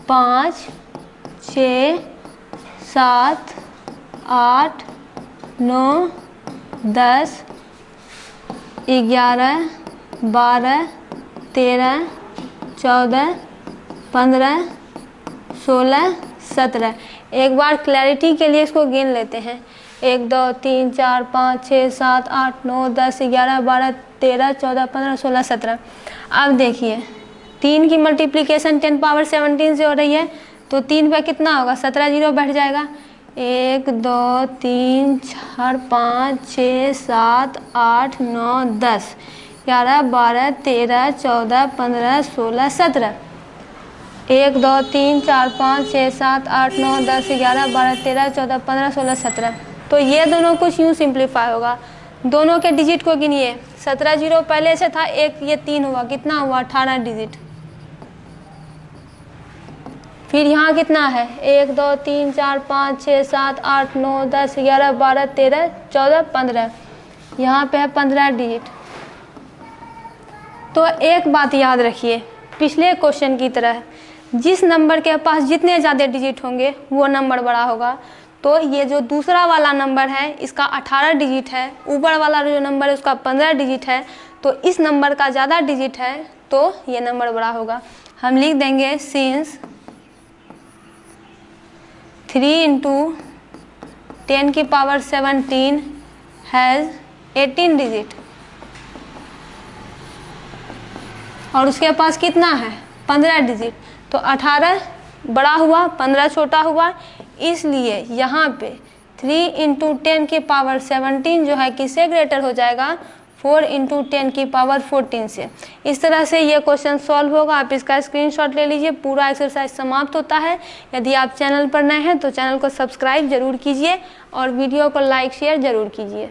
5 6 7 8 9 10 11 12 13 14 15 16 17। एक बार क्लैरिटी के लिए इसको गिन लेते हैं। 1 2 3 4 5 6 7 8 9 10 11 12 13 14 15 16 17। अब देखिए 3 की मल्टीप्लिकेशन 10 पावर 17 से हो रही है, तो 3 पे कितना होगा? 17 जीरो बैठ जाएगा। 1 2 3 4 5 6 7 8 9 10 11 12 13 14 15 16 17। 1 2 3 4 5 6 7 8 9 10 11 12 13 14 15 16 17। तो ये दोनों कुछ यूँ सिंप्लीफाई होगा। दोनों के डिजिट को गिनिए। 17 जीरो पहले से था, एक ये 3 हुआ, कितना हुआ? 18 डिजिट। फिर यहाँ कितना है? 1 2 3 4 5 6 7 8 9 10 11 12 13 14 15। यहाँ पे है 15 डिजिट। तो एक बात याद रखिए, पिछले क्वेश्चन की तरह जिस नंबर के पास जितने ज़्यादा डिजिट होंगे वो नंबर बड़ा होगा। तो ये जो दूसरा वाला नंबर है इसका 18 डिजिट है, ऊपर वाला जो नंबर है उसका 15 डिजिट है। तो इस नंबर का ज़्यादा डिजिट है तो ये नंबर बड़ा होगा। हम लिख देंगे सिंस 3 इंटू 10 की पावर 17 हैज़ 18 डिजिट, और उसके पास कितना है? 15 डिजिट। तो 18 बड़ा हुआ, 15 छोटा हुआ, इसलिए यहाँ पे 3 इंटू 10 की पावर 17 जो है किससे ग्रेटर हो जाएगा? 4 इंटू 10 की पावर 14 से। इस तरह से ये क्वेश्चन सॉल्व होगा। आप इसका स्क्रीनशॉट ले लीजिए। पूरा एक्सरसाइज समाप्त होता है। यदि आप चैनल पर नए हैं तो चैनल को सब्सक्राइब जरूर कीजिए और वीडियो को लाइक शेयर जरूर कीजिए।